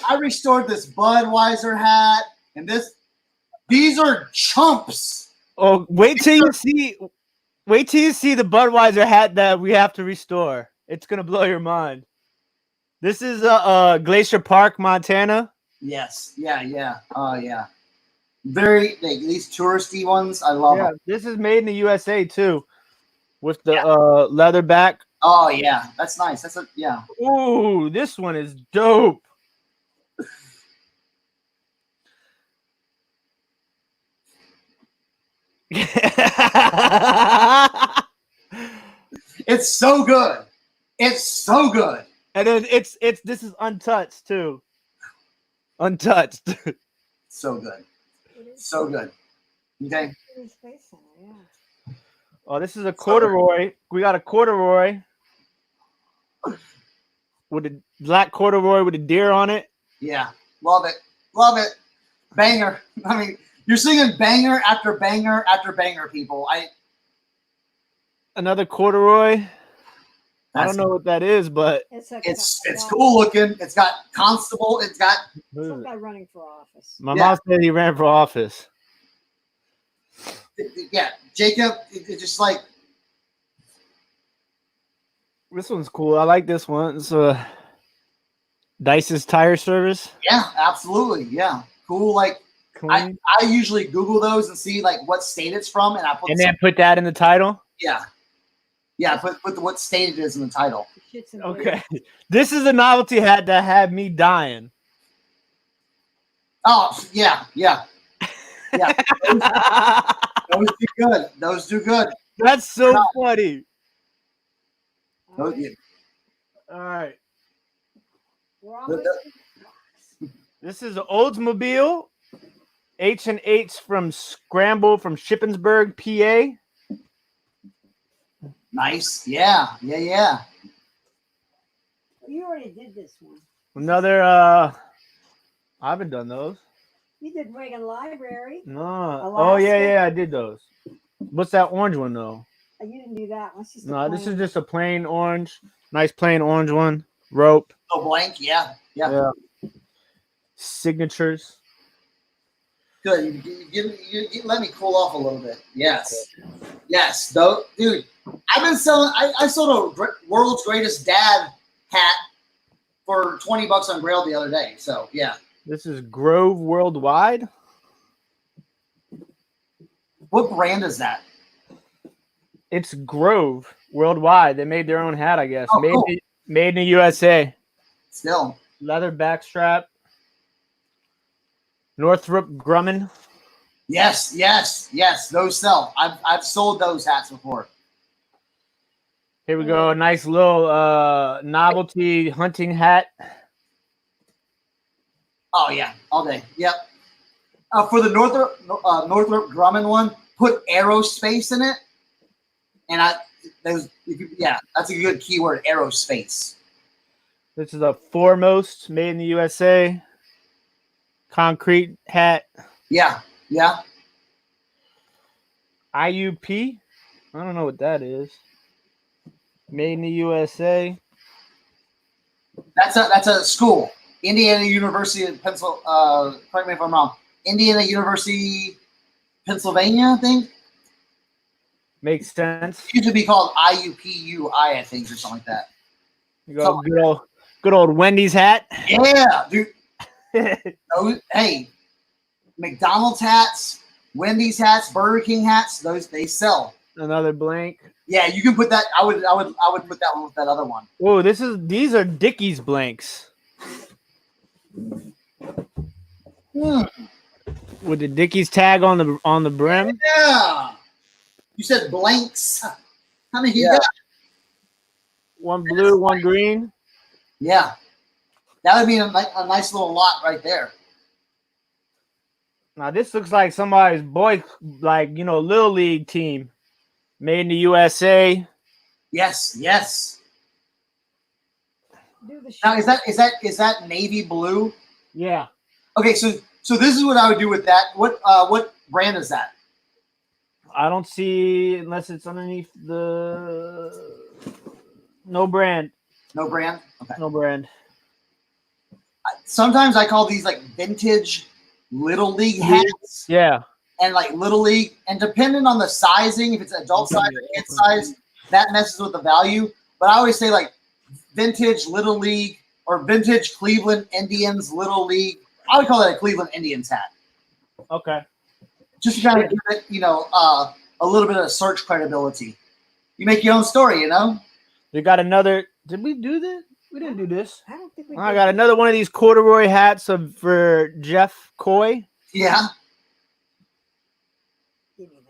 I restored this Budweiser hat and this. These are chumps. Oh, wait till you see the Budweiser hat that we have to restore. It's gonna blow your mind. This is Glacier Park, Montana. Yes, yeah. Oh yeah. Very these touristy ones. I love them. This is made in the USA too, with the leather back. Oh yeah, that's nice. That's yeah. Ooh, this one is dope. It's so good. It's so good. And then this is untouched too. Untouched. So good. So good. Okay. Oh, this is a corduroy. We got a corduroy with a black corduroy with a deer on it. Yeah. Love it. Love it. Banger. I mean, you're singing banger after banger after banger, people. Another corduroy. I don't know what that is, but it's cool looking. It's got constable. It's got some guy running for office. My mom said he ran for office. Yeah, Jacob. It's just like this one's cool. I like this one. It's Dice's tire service. Yeah, absolutely. Yeah, cool. Like I usually Google those and see like what state it's from, and I put then put that in the title. Yeah, put what state it is in the title. Okay, this is a novelty hat that had me dying. Oh yeah. Those do good. Those do good. That's so funny. All right. This is Oldsmobile H&H from Scramble from Shippensburg, PA. Nice. Yeah. You already did this one. Another I haven't done those. You did Reagan Library. No. Alaska. Oh yeah, I did those. What's that orange one though? You didn't do that one. No, this is just a plain orange. Nice plain orange one. Rope. Oh, blank. Yeah. Signatures. Good. You let me cool off a little bit. Yes. Though, dude, I've been selling. I sold a world's greatest dad hat for $20 on Grailed the other day. So yeah. This is Grove Worldwide. What brand is that? It's Grove Worldwide. They made their own hat, I guess. Oh, cool. Made in the USA. Still. Leather backstrap. Northrop Grumman. Yes. Those sell. I've sold those hats before. Here we go. A nice little novelty hunting hat. Oh yeah, all day. Yep. For the Northrop Grumman one, put aerospace in it, and that's a good keyword, aerospace. This is a Foremost made in the USA. Concrete hat. Yeah. IUP. I don't know what that is. Made in the USA. That's a school. Indiana University of Pennsylvania. Correct me if I'm wrong. Indiana University, Pennsylvania, I think. Makes sense. It used to be called IUPUI, I think, or something like that. You got good old Wendy's hat. Yeah, dude. Hey, McDonald's hats, Wendy's hats, Burger King hats. Those they sell. Another blank. Yeah, you can put that. I would put that one with that other one. Oh, these are Dickies blanks. With the Dickies tag on the brim. Yeah. You said blanks. How many you got? One blue, one green. Yeah. That would be a nice little lot right there. Now this looks like somebody's boy, like little league team, made in the USA. Yes, yes. Do the Now show. is that navy blue? Yeah. Okay, so this is what I would do with that. What brand is that? I don't see unless it's underneath the no brand. No brand. Okay. No brand. Sometimes I call these like vintage little league hats. Yeah. And like little league, and depending on the sizing, if it's adult size or kid size, that messes with the value. But I always say like vintage little league or vintage Cleveland Indians little league. I would call that a Cleveland Indians hat. Okay. Just to kind of give it, a little bit of search credibility. You make your own story, We got another. Did we do this? We didn't do this. I don't think we. I got another one of these corduroy hats for Jeff Coy. Yeah. Give me that.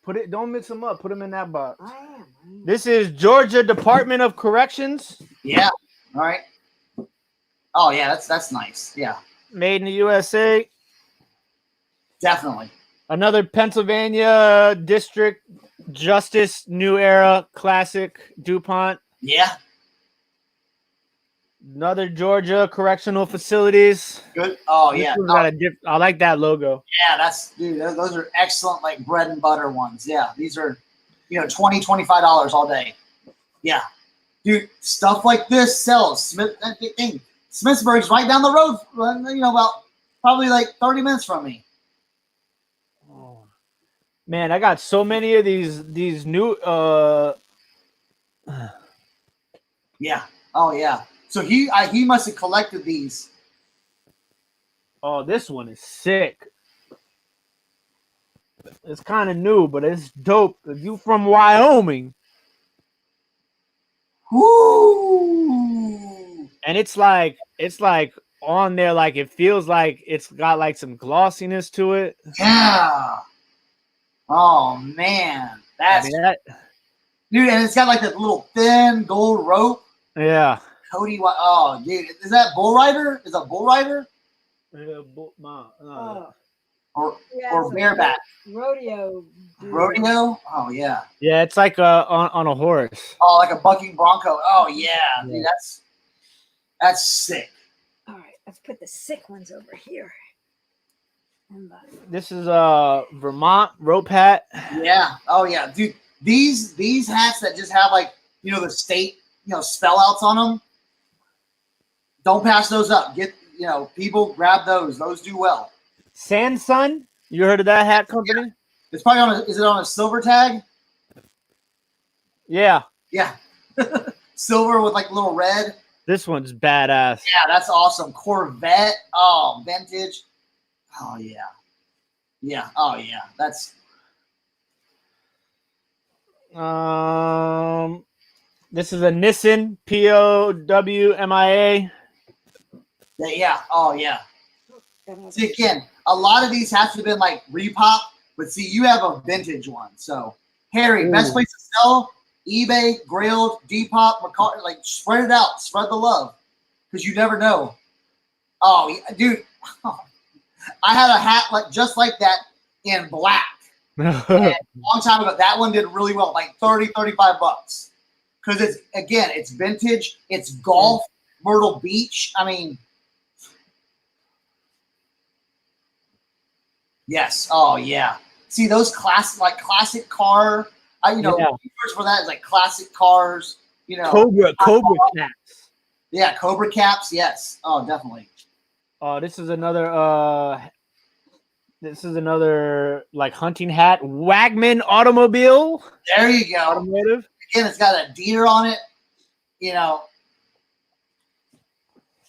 Put it. Don't mix them up. Put them in that box. I am. This is Georgia Department of Corrections. Yeah. All right. Oh yeah, that's nice. Yeah. Made in the USA. Definitely. Another Pennsylvania District Justice New Era Classic DuPont. Yeah. Another Georgia Correctional Facilities. Good. Oh This yeah. one's got I like that logo. Yeah, those are excellent, like bread and butter ones. Yeah, these are, $20, $25 all day. Yeah, dude, stuff like this sells. Smithsburg's right down the road. About probably like 30 minutes from me. Oh. Man, I got so many of these new. Yeah. Oh yeah. So he must have collected these. Oh, this one is sick. It's kind of new, but it's dope. If you from Wyoming, Woo! and it's like on there, like it feels like it's got like some glossiness to it. Yeah. Oh man, that's dude, and it's got like that little thin gold rope. Yeah. Cody, oh dude, is that bull rider? Is that bull rider? Or bareback? Rodeo. Rodeo? Oh yeah. Yeah, it's like on a horse. Oh, like a bucking bronco. Oh yeah, dude, that's sick. All right, let's put the sick ones over here. This is Vermont rope hat. Yeah. Oh yeah, dude. These hats that just have like the state spell outs on them. Don't pass those up. Get people grab those. Those do well. Sansun, you heard of that hat company? Yeah. It's probably is it on a silver tag? Yeah. Yeah. Silver with like little red. This one's badass. Yeah, that's awesome. Corvette. Oh, vintage. Oh yeah. Yeah. Oh yeah. That's this is a Nissan POWMIA. yeah. Oh yeah. See, again, a lot of these hats have been like repop, but see, you have a vintage one. So, Harry, best place to sell: eBay, Grailed, Depop, Mercari. Like, spread it out, spread the love, because you never know. Oh, dude, I had a hat just like that in black. And a long time ago, that one did really well, like $30, $35. Because it's vintage, it's golf, Myrtle Beach. I mean. Yes. Oh yeah. See those classic car. Keywords for that is like classic cars. Cobra caps. Yeah, Cobra caps. Yes. Oh, definitely. This is another like hunting hat. Wagman automobile. There you go. Automotive. Again, it's got a deer on it.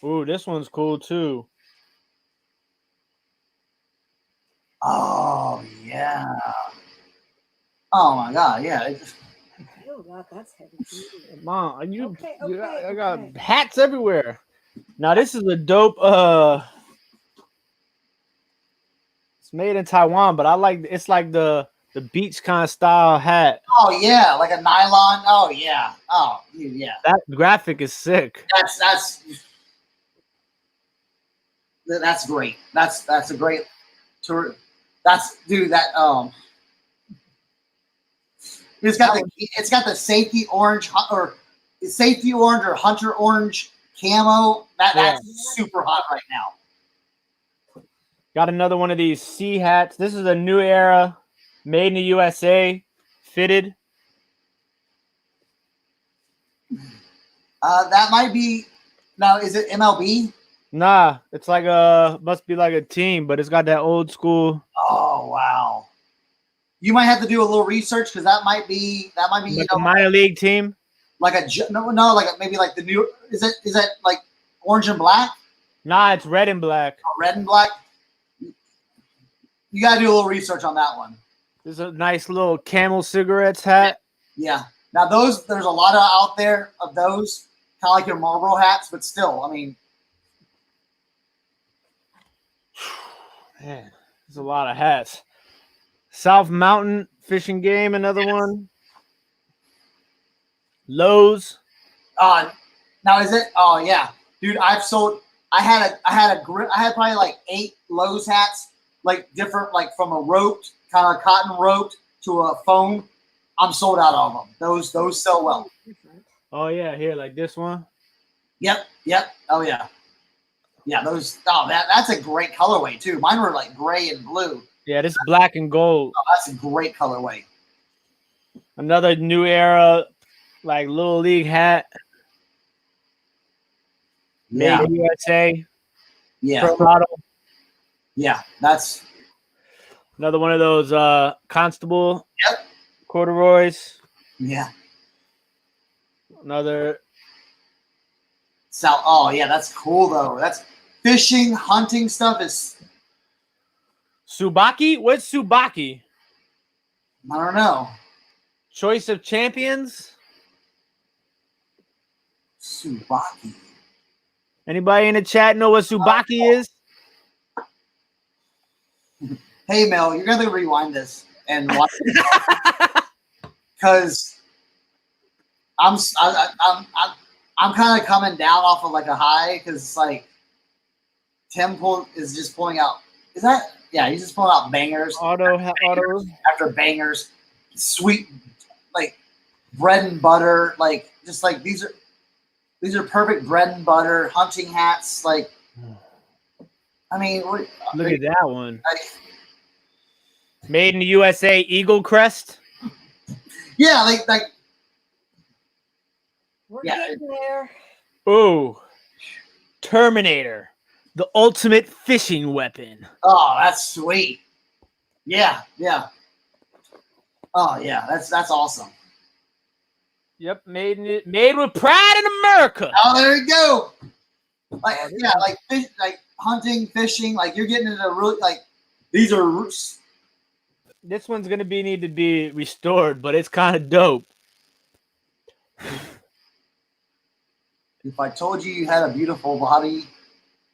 Ooh, this one's cool too. Oh yeah. Oh my God, yeah. That's heavy. Mom, I got Okay. hats everywhere. Now this is a dope. It's made in Taiwan, but it's like the beach kind of style hat. Oh yeah, like a nylon. Oh yeah. Oh yeah. That graphic is sick. That's That's great. That's a great tour. Dude. It's got the safety orange or hunter orange camo. That's super hot right now. Got another one of these sea hats. This is a new era, made in the USA, fitted. That might be. Now, is it MLB? Nah, it's like must be like a team, but it's got that old school. Oh wow! You might have to do a little research because that might be Like a minor league team. like maybe like the new. Is that like orange and black? Nah, it's red and black. Oh, red and black. You gotta do a little research on that one. This is a nice little Camel cigarettes hat. Yeah. Now there's a lot out there of those, kind of like your Marlboro hats, but still, I mean, man, there's a lot of hats. South Mountain Fishing Game, another one. Lowe's. Now is it? Oh yeah, dude. I had probably like 8 Lowe's hats, like different, like from a roped kind of cotton roped to a foam. I'm sold out of them. Those sell well. Oh yeah, here like this one. Yep. Oh yeah. Yeah, those. Oh, that's a great colorway too. Mine were like gray and blue. Yeah, this is black and gold. Oh, that's a great colorway. Another new era, like little league hat. Yeah. Made in USA. Yeah. Pro model. Yeah, that's Another one of those Constable. Yep. Corduroys. Yeah. Another. Oh yeah, that's cool though. That's fishing, hunting stuff is. Subaki? What's Subaki? I don't know. Choice of Champions? Subaki. Anybody in the chat know what Subaki is? Hey Mel, you're gonna rewind this and watch because I'm kind of coming down off of like a high because it's like Tim is just pulling out. Is that? Yeah, he's just pulling out bangers. Auto. After bangers, sweet, like bread and butter, like just like these are perfect bread and butter hunting hats. Like, I mean, look at that one. Made in the USA, Eagle Crest. Yeah, like. We're getting there. Ooh, Terminator, the ultimate fishing weapon. Oh, that's sweet. Yeah. Oh yeah, that's awesome. Yep, made with pride in America. Oh, there you go. Like like fish, like hunting, fishing, like you're getting into really like these are. This one's gonna need to be restored, but it's kind of dope. If I told you had a beautiful body,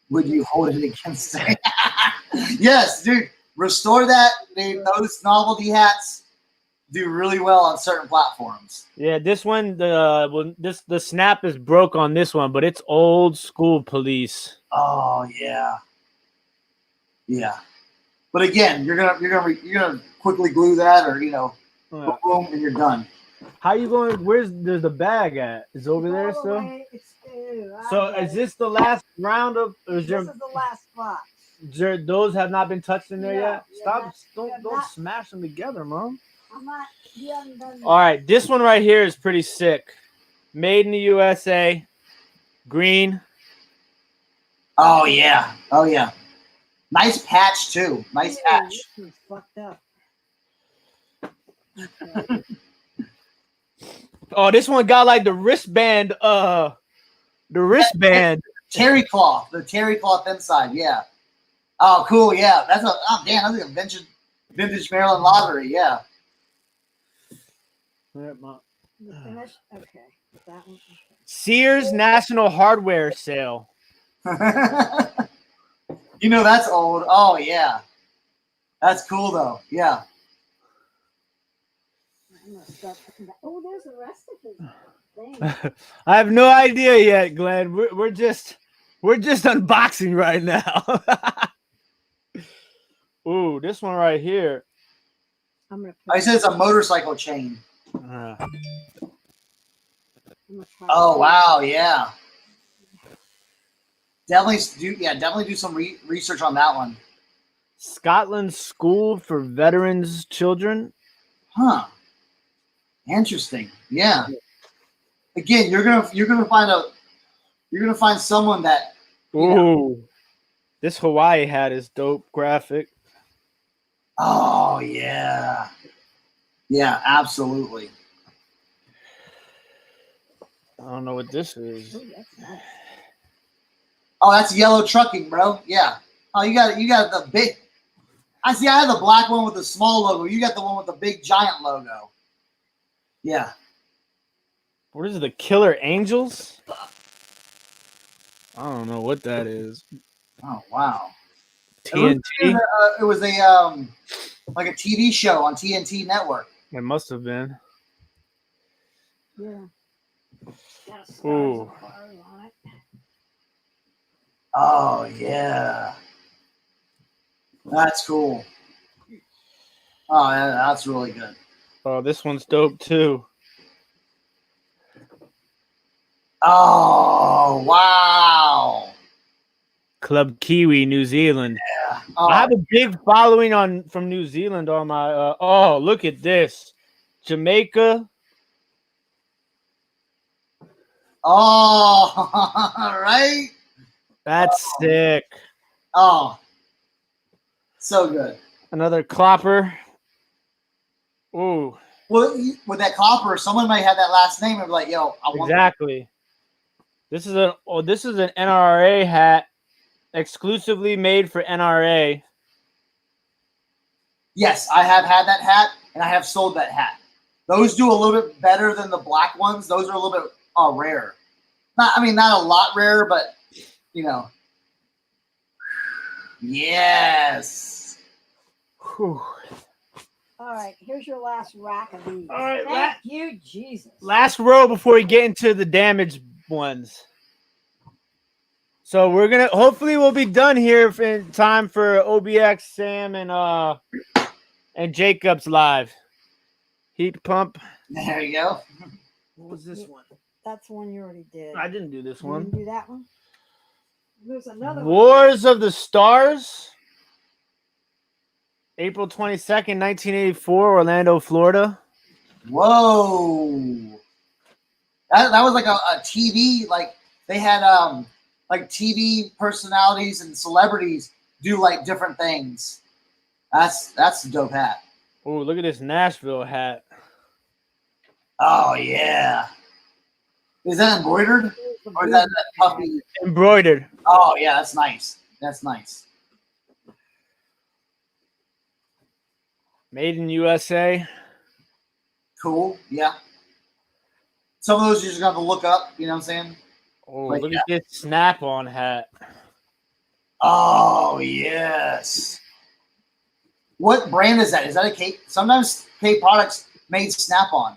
would you hold it against it? Yes, dude. Restore that. Dude, those novelty hats do really well on certain platforms. Yeah, this one, the snap is broke on this one, but it's old school police. Oh yeah. Yeah. But again, you're gonna quickly glue that, or boom, and you're done. How you going? There's the bag at? Is it over there still? So is this the last round of? This is the last box. Those have not been touched in there yet. Yeah, Don't smash them together, Mom. I'm not. You haven't done that. All right, this one right here is pretty sick. Made in the USA, green. Oh yeah. Nice patch too. Nice patch. This one's fucked up. Oh, this one got like the wristband. The wristband. Terry cloth. The terry cloth inside. Yeah. Oh, cool. Yeah. That's that's like a vintage Maryland lottery. Yeah. You finished? Okay. That one. Okay. Sears National Hardware Sale. That's old. Oh yeah. That's cool though. Yeah. Oh, there's the rest of it. I have no idea yet, Glenn. We're just We're just unboxing right now. Ooh, this one right here. I'm gonna. I said it's a motorcycle chain. I'm gonna try Oh it. wow, yeah. Definitely do some research on that one. Scotland School for Veterans Children. Huh. Interesting. Yeah. Again, you're gonna find someone that. Ooh, this Hawaii hat is dope. Graphic. Oh yeah. Yeah, absolutely. I don't know what this is. Oh, that's nice. Oh, that's yellow trucking, bro. Yeah. Oh, you got the big. I see. I have the black one with the small logo. You got the one with the big giant logo. Yeah. What is it, the Killer Angels? I don't know what that is. Oh wow. TNT. It was a like a TV show on TNT network. It must have been. Yeah. Got a Ooh. stars on it. Oh yeah. That's cool. Oh, yeah, that's really good. Oh, this one's dope too. Oh wow. Club Kiwi, New Zealand. Yeah. Oh, I have a big following from New Zealand on my. Oh, look at this, Jamaica. oh right. That's sick. Oh, so good. Another clopper. Ooh, Well, with that copper, someone might have that last name and be like, "Yo, I want." exactly. This is an NRA hat, exclusively made for NRA. Yes, I have had that hat, and I have sold that hat. Those do a little bit better than the black ones. Those are a little bit rare. Not a lot rare, but you know. Yes. Whew. All right, here's your last rack of these. All right, Thank you, Jesus. Last row before we get into the damaged ones. So we're gonna hopefully we'll be done here in time for OBX, Sam, and Jacob's live. Heat pump. There you go. What was this one? That's one you already did. I didn't do this You one. didn't do that one? There's another one. Wars of the Stars. April 22nd, 1984, Orlando, Florida. Whoa. That was like a TV, like they had like TV personalities and celebrities do like different things. That's a dope hat. Oh, look at this Nashville hat. Oh yeah. Is that embroidered? Or is that puffy? Embroidered. Oh yeah, that's nice. That's nice. Made in USA. Cool. Yeah. Some of those you're just gonna have to look up, you know what I'm saying? Oh, But look yeah. at this snap-on hat. Oh yes. What brand is that? Is that a K? Sometimes K products made Snap-on.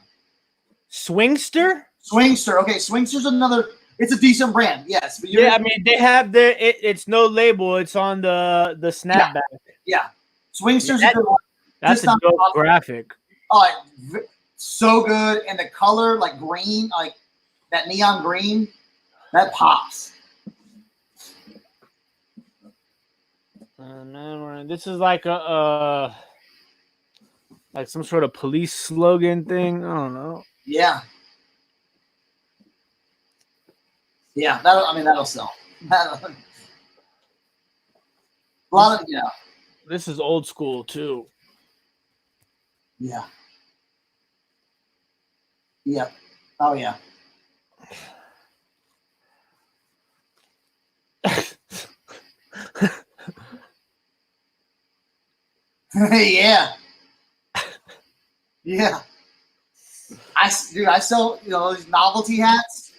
Swingster? Swingster. Okay, Swingster's another. It's a decent brand, yes. But Yeah, I mean they have it's no label. It's on the snapback. Yeah, Swingster's a good one. That's Just a dope graphic. Oh, so good, and the color, like green, like that neon green, that pops. Man, this is like like some sort of police slogan thing. I don't know. Yeah. Yeah, that'll sell. A lot of, This is old school too. Yeah. Yeah. Oh yeah. Yeah. Yeah. I sell, these novelty hats.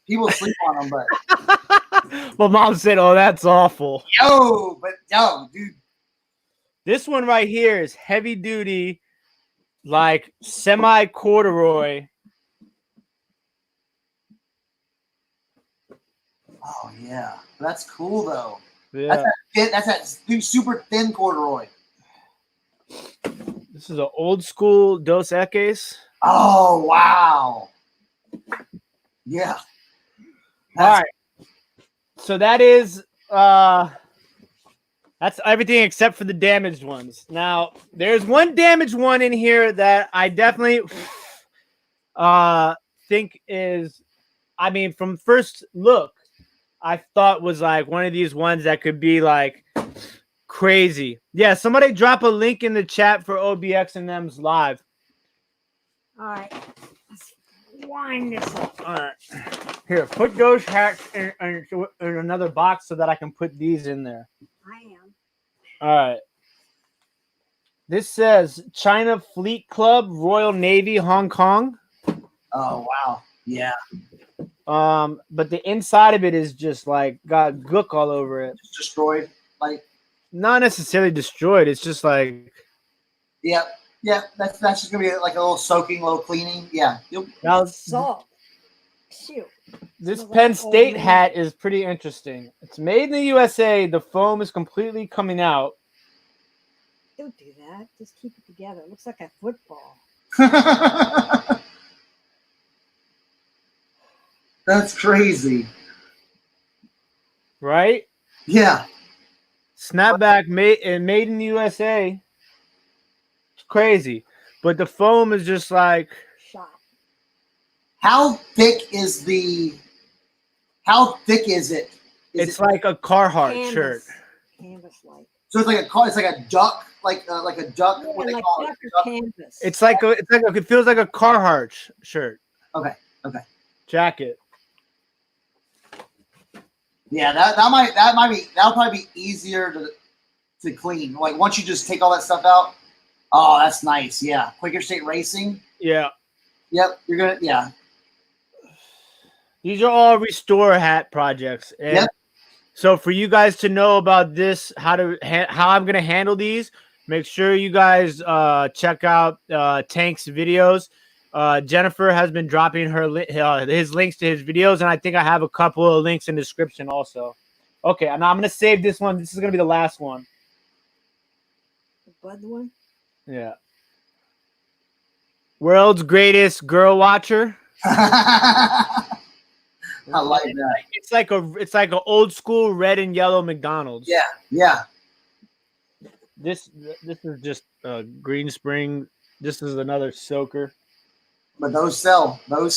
People sleep on them, but My mom said, "Oh, that's awful." yo, dude. This one right here is heavy duty, like semi corduroy. Oh yeah. That's cool though. Yeah. That's that super thin corduroy. This is an old school Dos Equis. Oh wow. Yeah. All right. So that is that's everything except for the damaged ones. Now, there's one damaged one in here that I definitely think is, I mean, from first look, I thought was like one of these ones that could be like crazy. Yeah, somebody drop a link in the chat for OBX and them's live. All right. Let's wind this up. All right. Here, put those hats in another box so that I can put these in there. I am. All right. This says China Fleet Club, Royal Navy, Hong Kong. Oh wow. Yeah. But the inside of it is just like got gook all over it. Just destroyed. Like Not necessarily destroyed. It's just like yeah. That's just gonna be like a little soaking, little cleaning. Yeah. now Salt. Shoot. this Smells Penn like old State man. hat is pretty interesting. It's made in the USA. The foam is completely coming out. Don't do that. Just keep it together. It looks like a football. That's crazy. Right? Yeah. Snapback made in the USA. It's crazy. But the foam is just like Shot. How thick is it? it's like a Carhartt shirt. Canvas like. So it's like a duck, like a duck. Yeah, What they like call it? duck or Duck? canvas. It feels like a Carhartt shirt. Okay. Jacket. Yeah, that'll probably be easier to clean. Like once you just take all that stuff out. Oh, that's nice. Yeah, Quaker State Racing. Yeah. Yep, you're gonna. Yeah. These are all restore hat projects. And Yep. so for you guys to know about this, how I'm going to handle these, make sure you guys check out Tank's videos. Jennifer has been dropping his links to his videos, and I think I have a couple of links in the description also. Okay, and I'm going to save this one. This is going to be the last one. The bud one? Yeah. World's greatest girl watcher. I like that. It's like an old school red and yellow McDonald's. Yeah. This is just Green Spring. This is another soaker. But those sell, bro.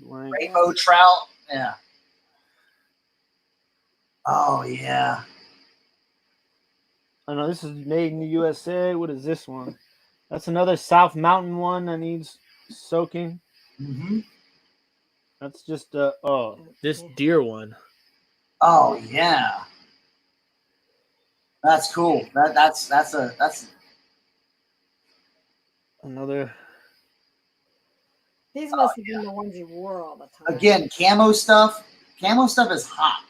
Rainbow trout. Yeah. Oh yeah. I know this is made in the USA. What is this one? That's another South Mountain one that needs soaking. Mm-hmm. That's just this deer one. Oh yeah. That's cool. That's another. These must have been the ones you wore all the time. Again, camo stuff. Camo stuff is hot.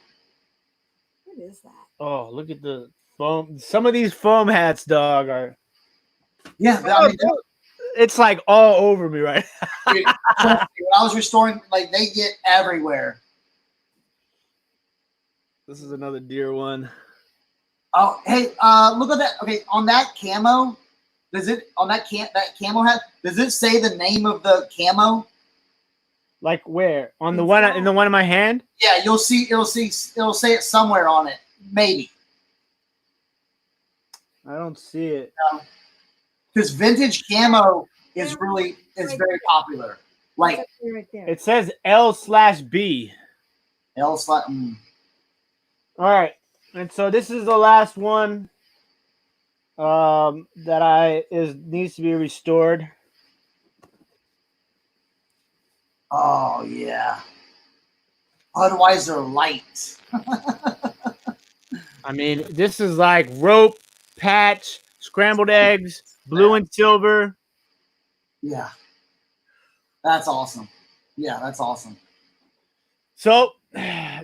What is that? Oh, look at the foam. Some of these foam hats, dog, are. Yeah, I mean, it's like all over me right now. dude, when I was restoring, like they get everywhere. This is another deer one. Oh, hey, look at that. Okay, on that camo, that camo hat, does it say the name of the camo? Like where? On the one in the my hand? Yeah, it'll say it somewhere on it. Maybe. I don't see it. Because vintage camo is very popular. Like right there. It says L/B. All right. And so this is the last one that needs to be restored. Oh yeah. Budweiser Light. I mean, this is like rope, patch, scrambled eggs, blue and silver. Yeah. That's awesome. Yeah, that's awesome. So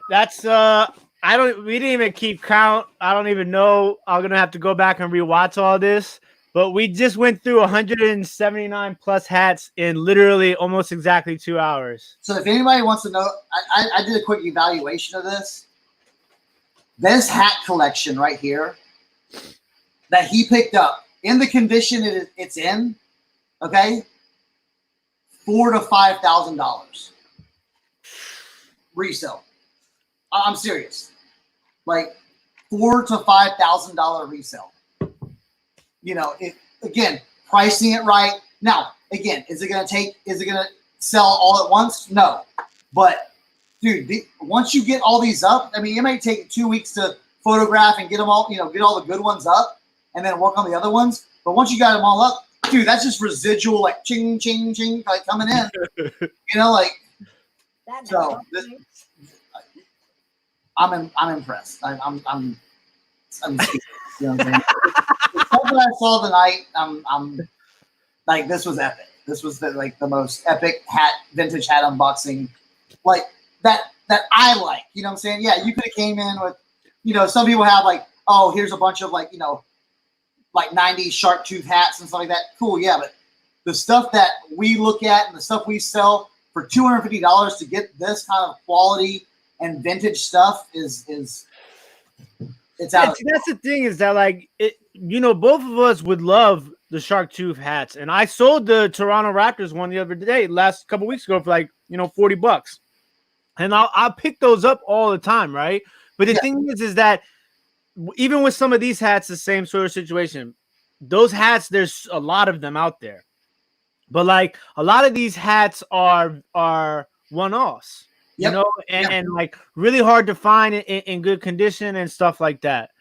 that's we didn't even keep count. I don't even know. I'm gonna have to go back and rewatch all this. But we just went through 179 plus hats in literally almost exactly 2 hours. So if anybody wants to know, I did a quick evaluation of this. This hat collection right here that he picked up in the condition it's in, okay, $4,000 to $5,000 resale. I'm serious, like $4,000 to $5,000 resale. You know, again, pricing it right. Now, again, is it gonna sell all at once? No, but dude, once you get all these up, I mean, it may take 2 weeks to photograph and get them all, you know, get all the good ones up and then work on the other ones. But once you got them all up, dude, that's just residual, like ching, ching, ching, like coming in. You know, like so. I'm impressed. I'm you know what I'm saying? The stuff that I saw tonight, I'm like, this was epic. This was the most epic vintage hat unboxing, like that I like. You know what I'm saying? Yeah, you could have came in with, you know, some people have like, oh, here's a bunch of like, you know, like 90s shark tooth hats and stuff like that. Cool, yeah, but the stuff that we look at and the stuff we sell for $250 to get this kind of quality and vintage stuff is it's out. That's the thing is that like you know, both of us would love the shark tooth hats, and I sold the Toronto Raptors one the other day, last couple weeks ago, for like, you know, $40, and I'll pick those up all the time, right? But the thing is that even with some of these hats, the same sort of situation. Those hats, there's a lot of them out there, but like a lot of these hats are one-offs. You know, and like really hard to find in good condition and stuff like that.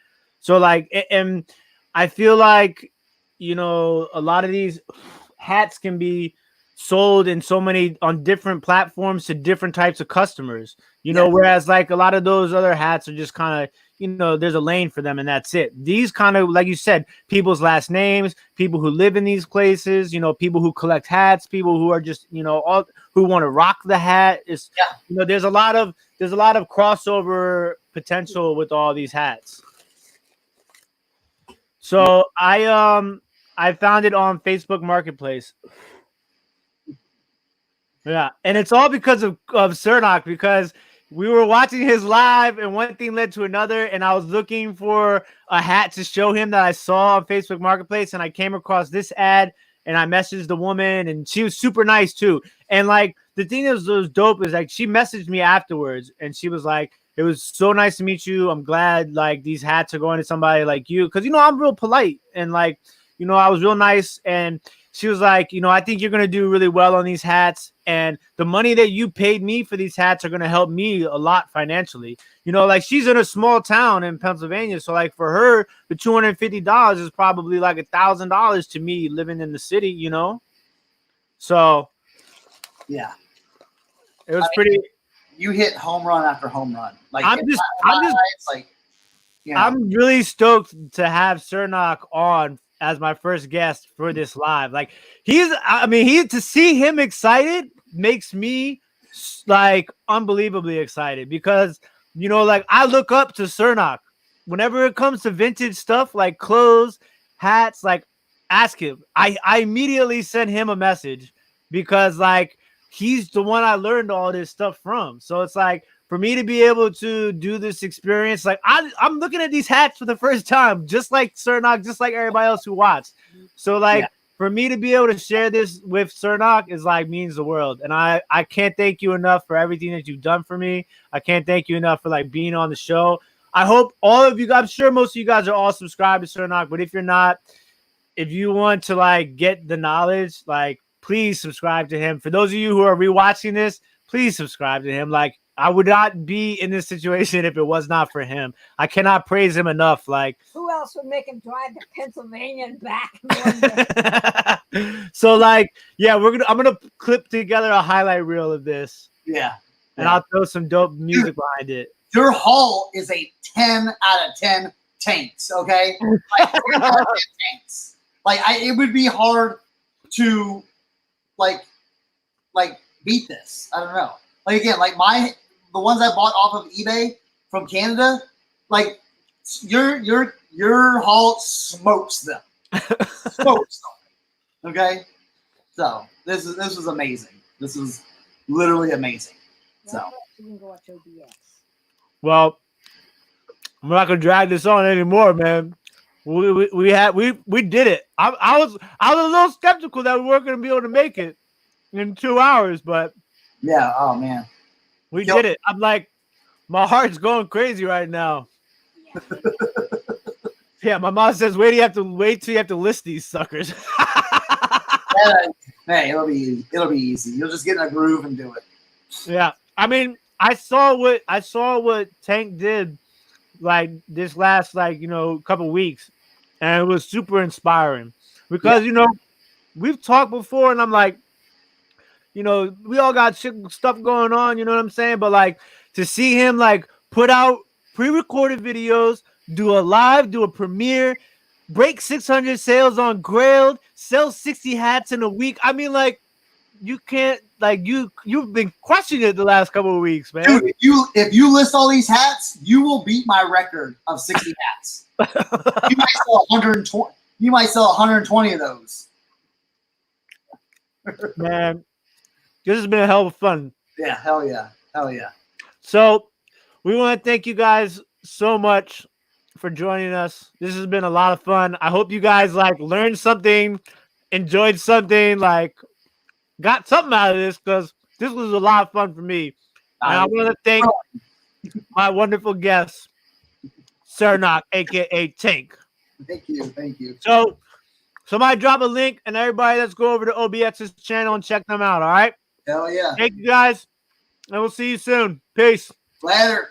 So like, and I feel like, you know, a lot of these hats can be sold in so many on different platforms to different types of customers, you know, whereas like a lot of those other hats are just kind of, you know, there's a lane for them and that's it. These kind of, like you said, people's last names, people who live in these places, you know, people who collect hats, people who are just, you know, all who want to rock the hat. Is, you know, there's a lot of crossover potential with all these hats. So I found it on Facebook Marketplace. Yeah, and it's all because of Cernoch, because we were watching his live and one thing led to another, and I was looking for a hat to show him that I saw on Facebook Marketplace, and I came across this ad, and I messaged the woman, and she was super nice too. And like the thing that was dope is like she messaged me afterwards, and she was like, "It was so nice to meet you. I'm glad like these hats are going to somebody like you, because you know I'm real polite and like, you know, I was real nice." And she was like, "You know, I think you're going to do really well on these hats. And the money that you paid me for these hats are going to help me a lot financially." You know, like she's in a small town in Pennsylvania. So like for her, the $250 is probably like $1,000 to me living in the city, you know? So yeah, it was pretty. You hit home run after home run. Like I'm just like, you know. I'm really stoked to have Cernoch on as my first guest for this live. Like to see him excited makes me like unbelievably excited, because, you know, like I look up to Cernoch whenever it comes to vintage stuff like clothes, hats. Like ask him. I immediately sent him a message because like he's the one I learned all this stuff from. So it's like, for me to be able to do this experience, like I'm looking at these hats for the first time, just like Cernoch, just like everybody else who watched. So like for me to be able to share this with Cernoch is like means the world. And I can't thank you enough for everything that you've done for me. I can't thank you enough for like being on the show. I hope all of you, I'm sure most of you guys are all subscribed to Cernoch, but if you're not, if you want to like get the knowledge, like please subscribe to him. For those of you who are rewatching this, please subscribe to him. Like, I would not be in this situation if it was not for him. I cannot praise him enough. Like, who else would make him drive to Pennsylvania and back? So like, yeah, I'm gonna clip together a highlight reel of this. Yeah. And I'll throw some dope music behind it. Your haul is a 10 out of 10 tanks, okay? Like, 10 out of 10 tanks. Like, it would be hard to like beat this. I don't know. Like again, like the ones I bought off of eBay from Canada, like your haul smokes them. Smoked something. Okay, so this was amazing. This was literally amazing. So You can go watch OBX. Well, I'm not gonna drag this on anymore, man. We did it. I was a little skeptical that we weren't gonna be able to make it in 2 hours, but yeah, oh man, we did it. I'm like, my heart's going crazy right now. Yeah, my mom says, wait till you have to list these suckers. Hey, it'll be easy. You'll just get in a groove and do it. Yeah, I mean, I saw what Tank did like this last couple weeks, and it was super inspiring because we've talked before, and I'm like, we all got stuff going on, you know what I'm saying? But like to see him like put out pre-recorded videos, do a premiere, break 600 sales on Grailed, sell 60 hats in a week. I mean, like, you can't, like, you've been crushing it the last couple of weeks, man. Dude, if you list all these hats, you will beat my record of 60 hats. You might sell 120. You might sell 120 of those. Man, this has been a hell of fun. Yeah, hell yeah. Hell yeah. So we want to thank you guys so much for joining us. This has been a lot of fun. I hope you guys like learned something, enjoyed something, like got something out of this, because this was a lot of fun for me. And I want to thank my wonderful guest, Cernoch, aka Tank. Thank you. Thank you. So somebody drop a link, and everybody, let's go over to OBX's channel and check them out. All right. Hell yeah. Thank you guys, and we'll see you soon. Peace. Later.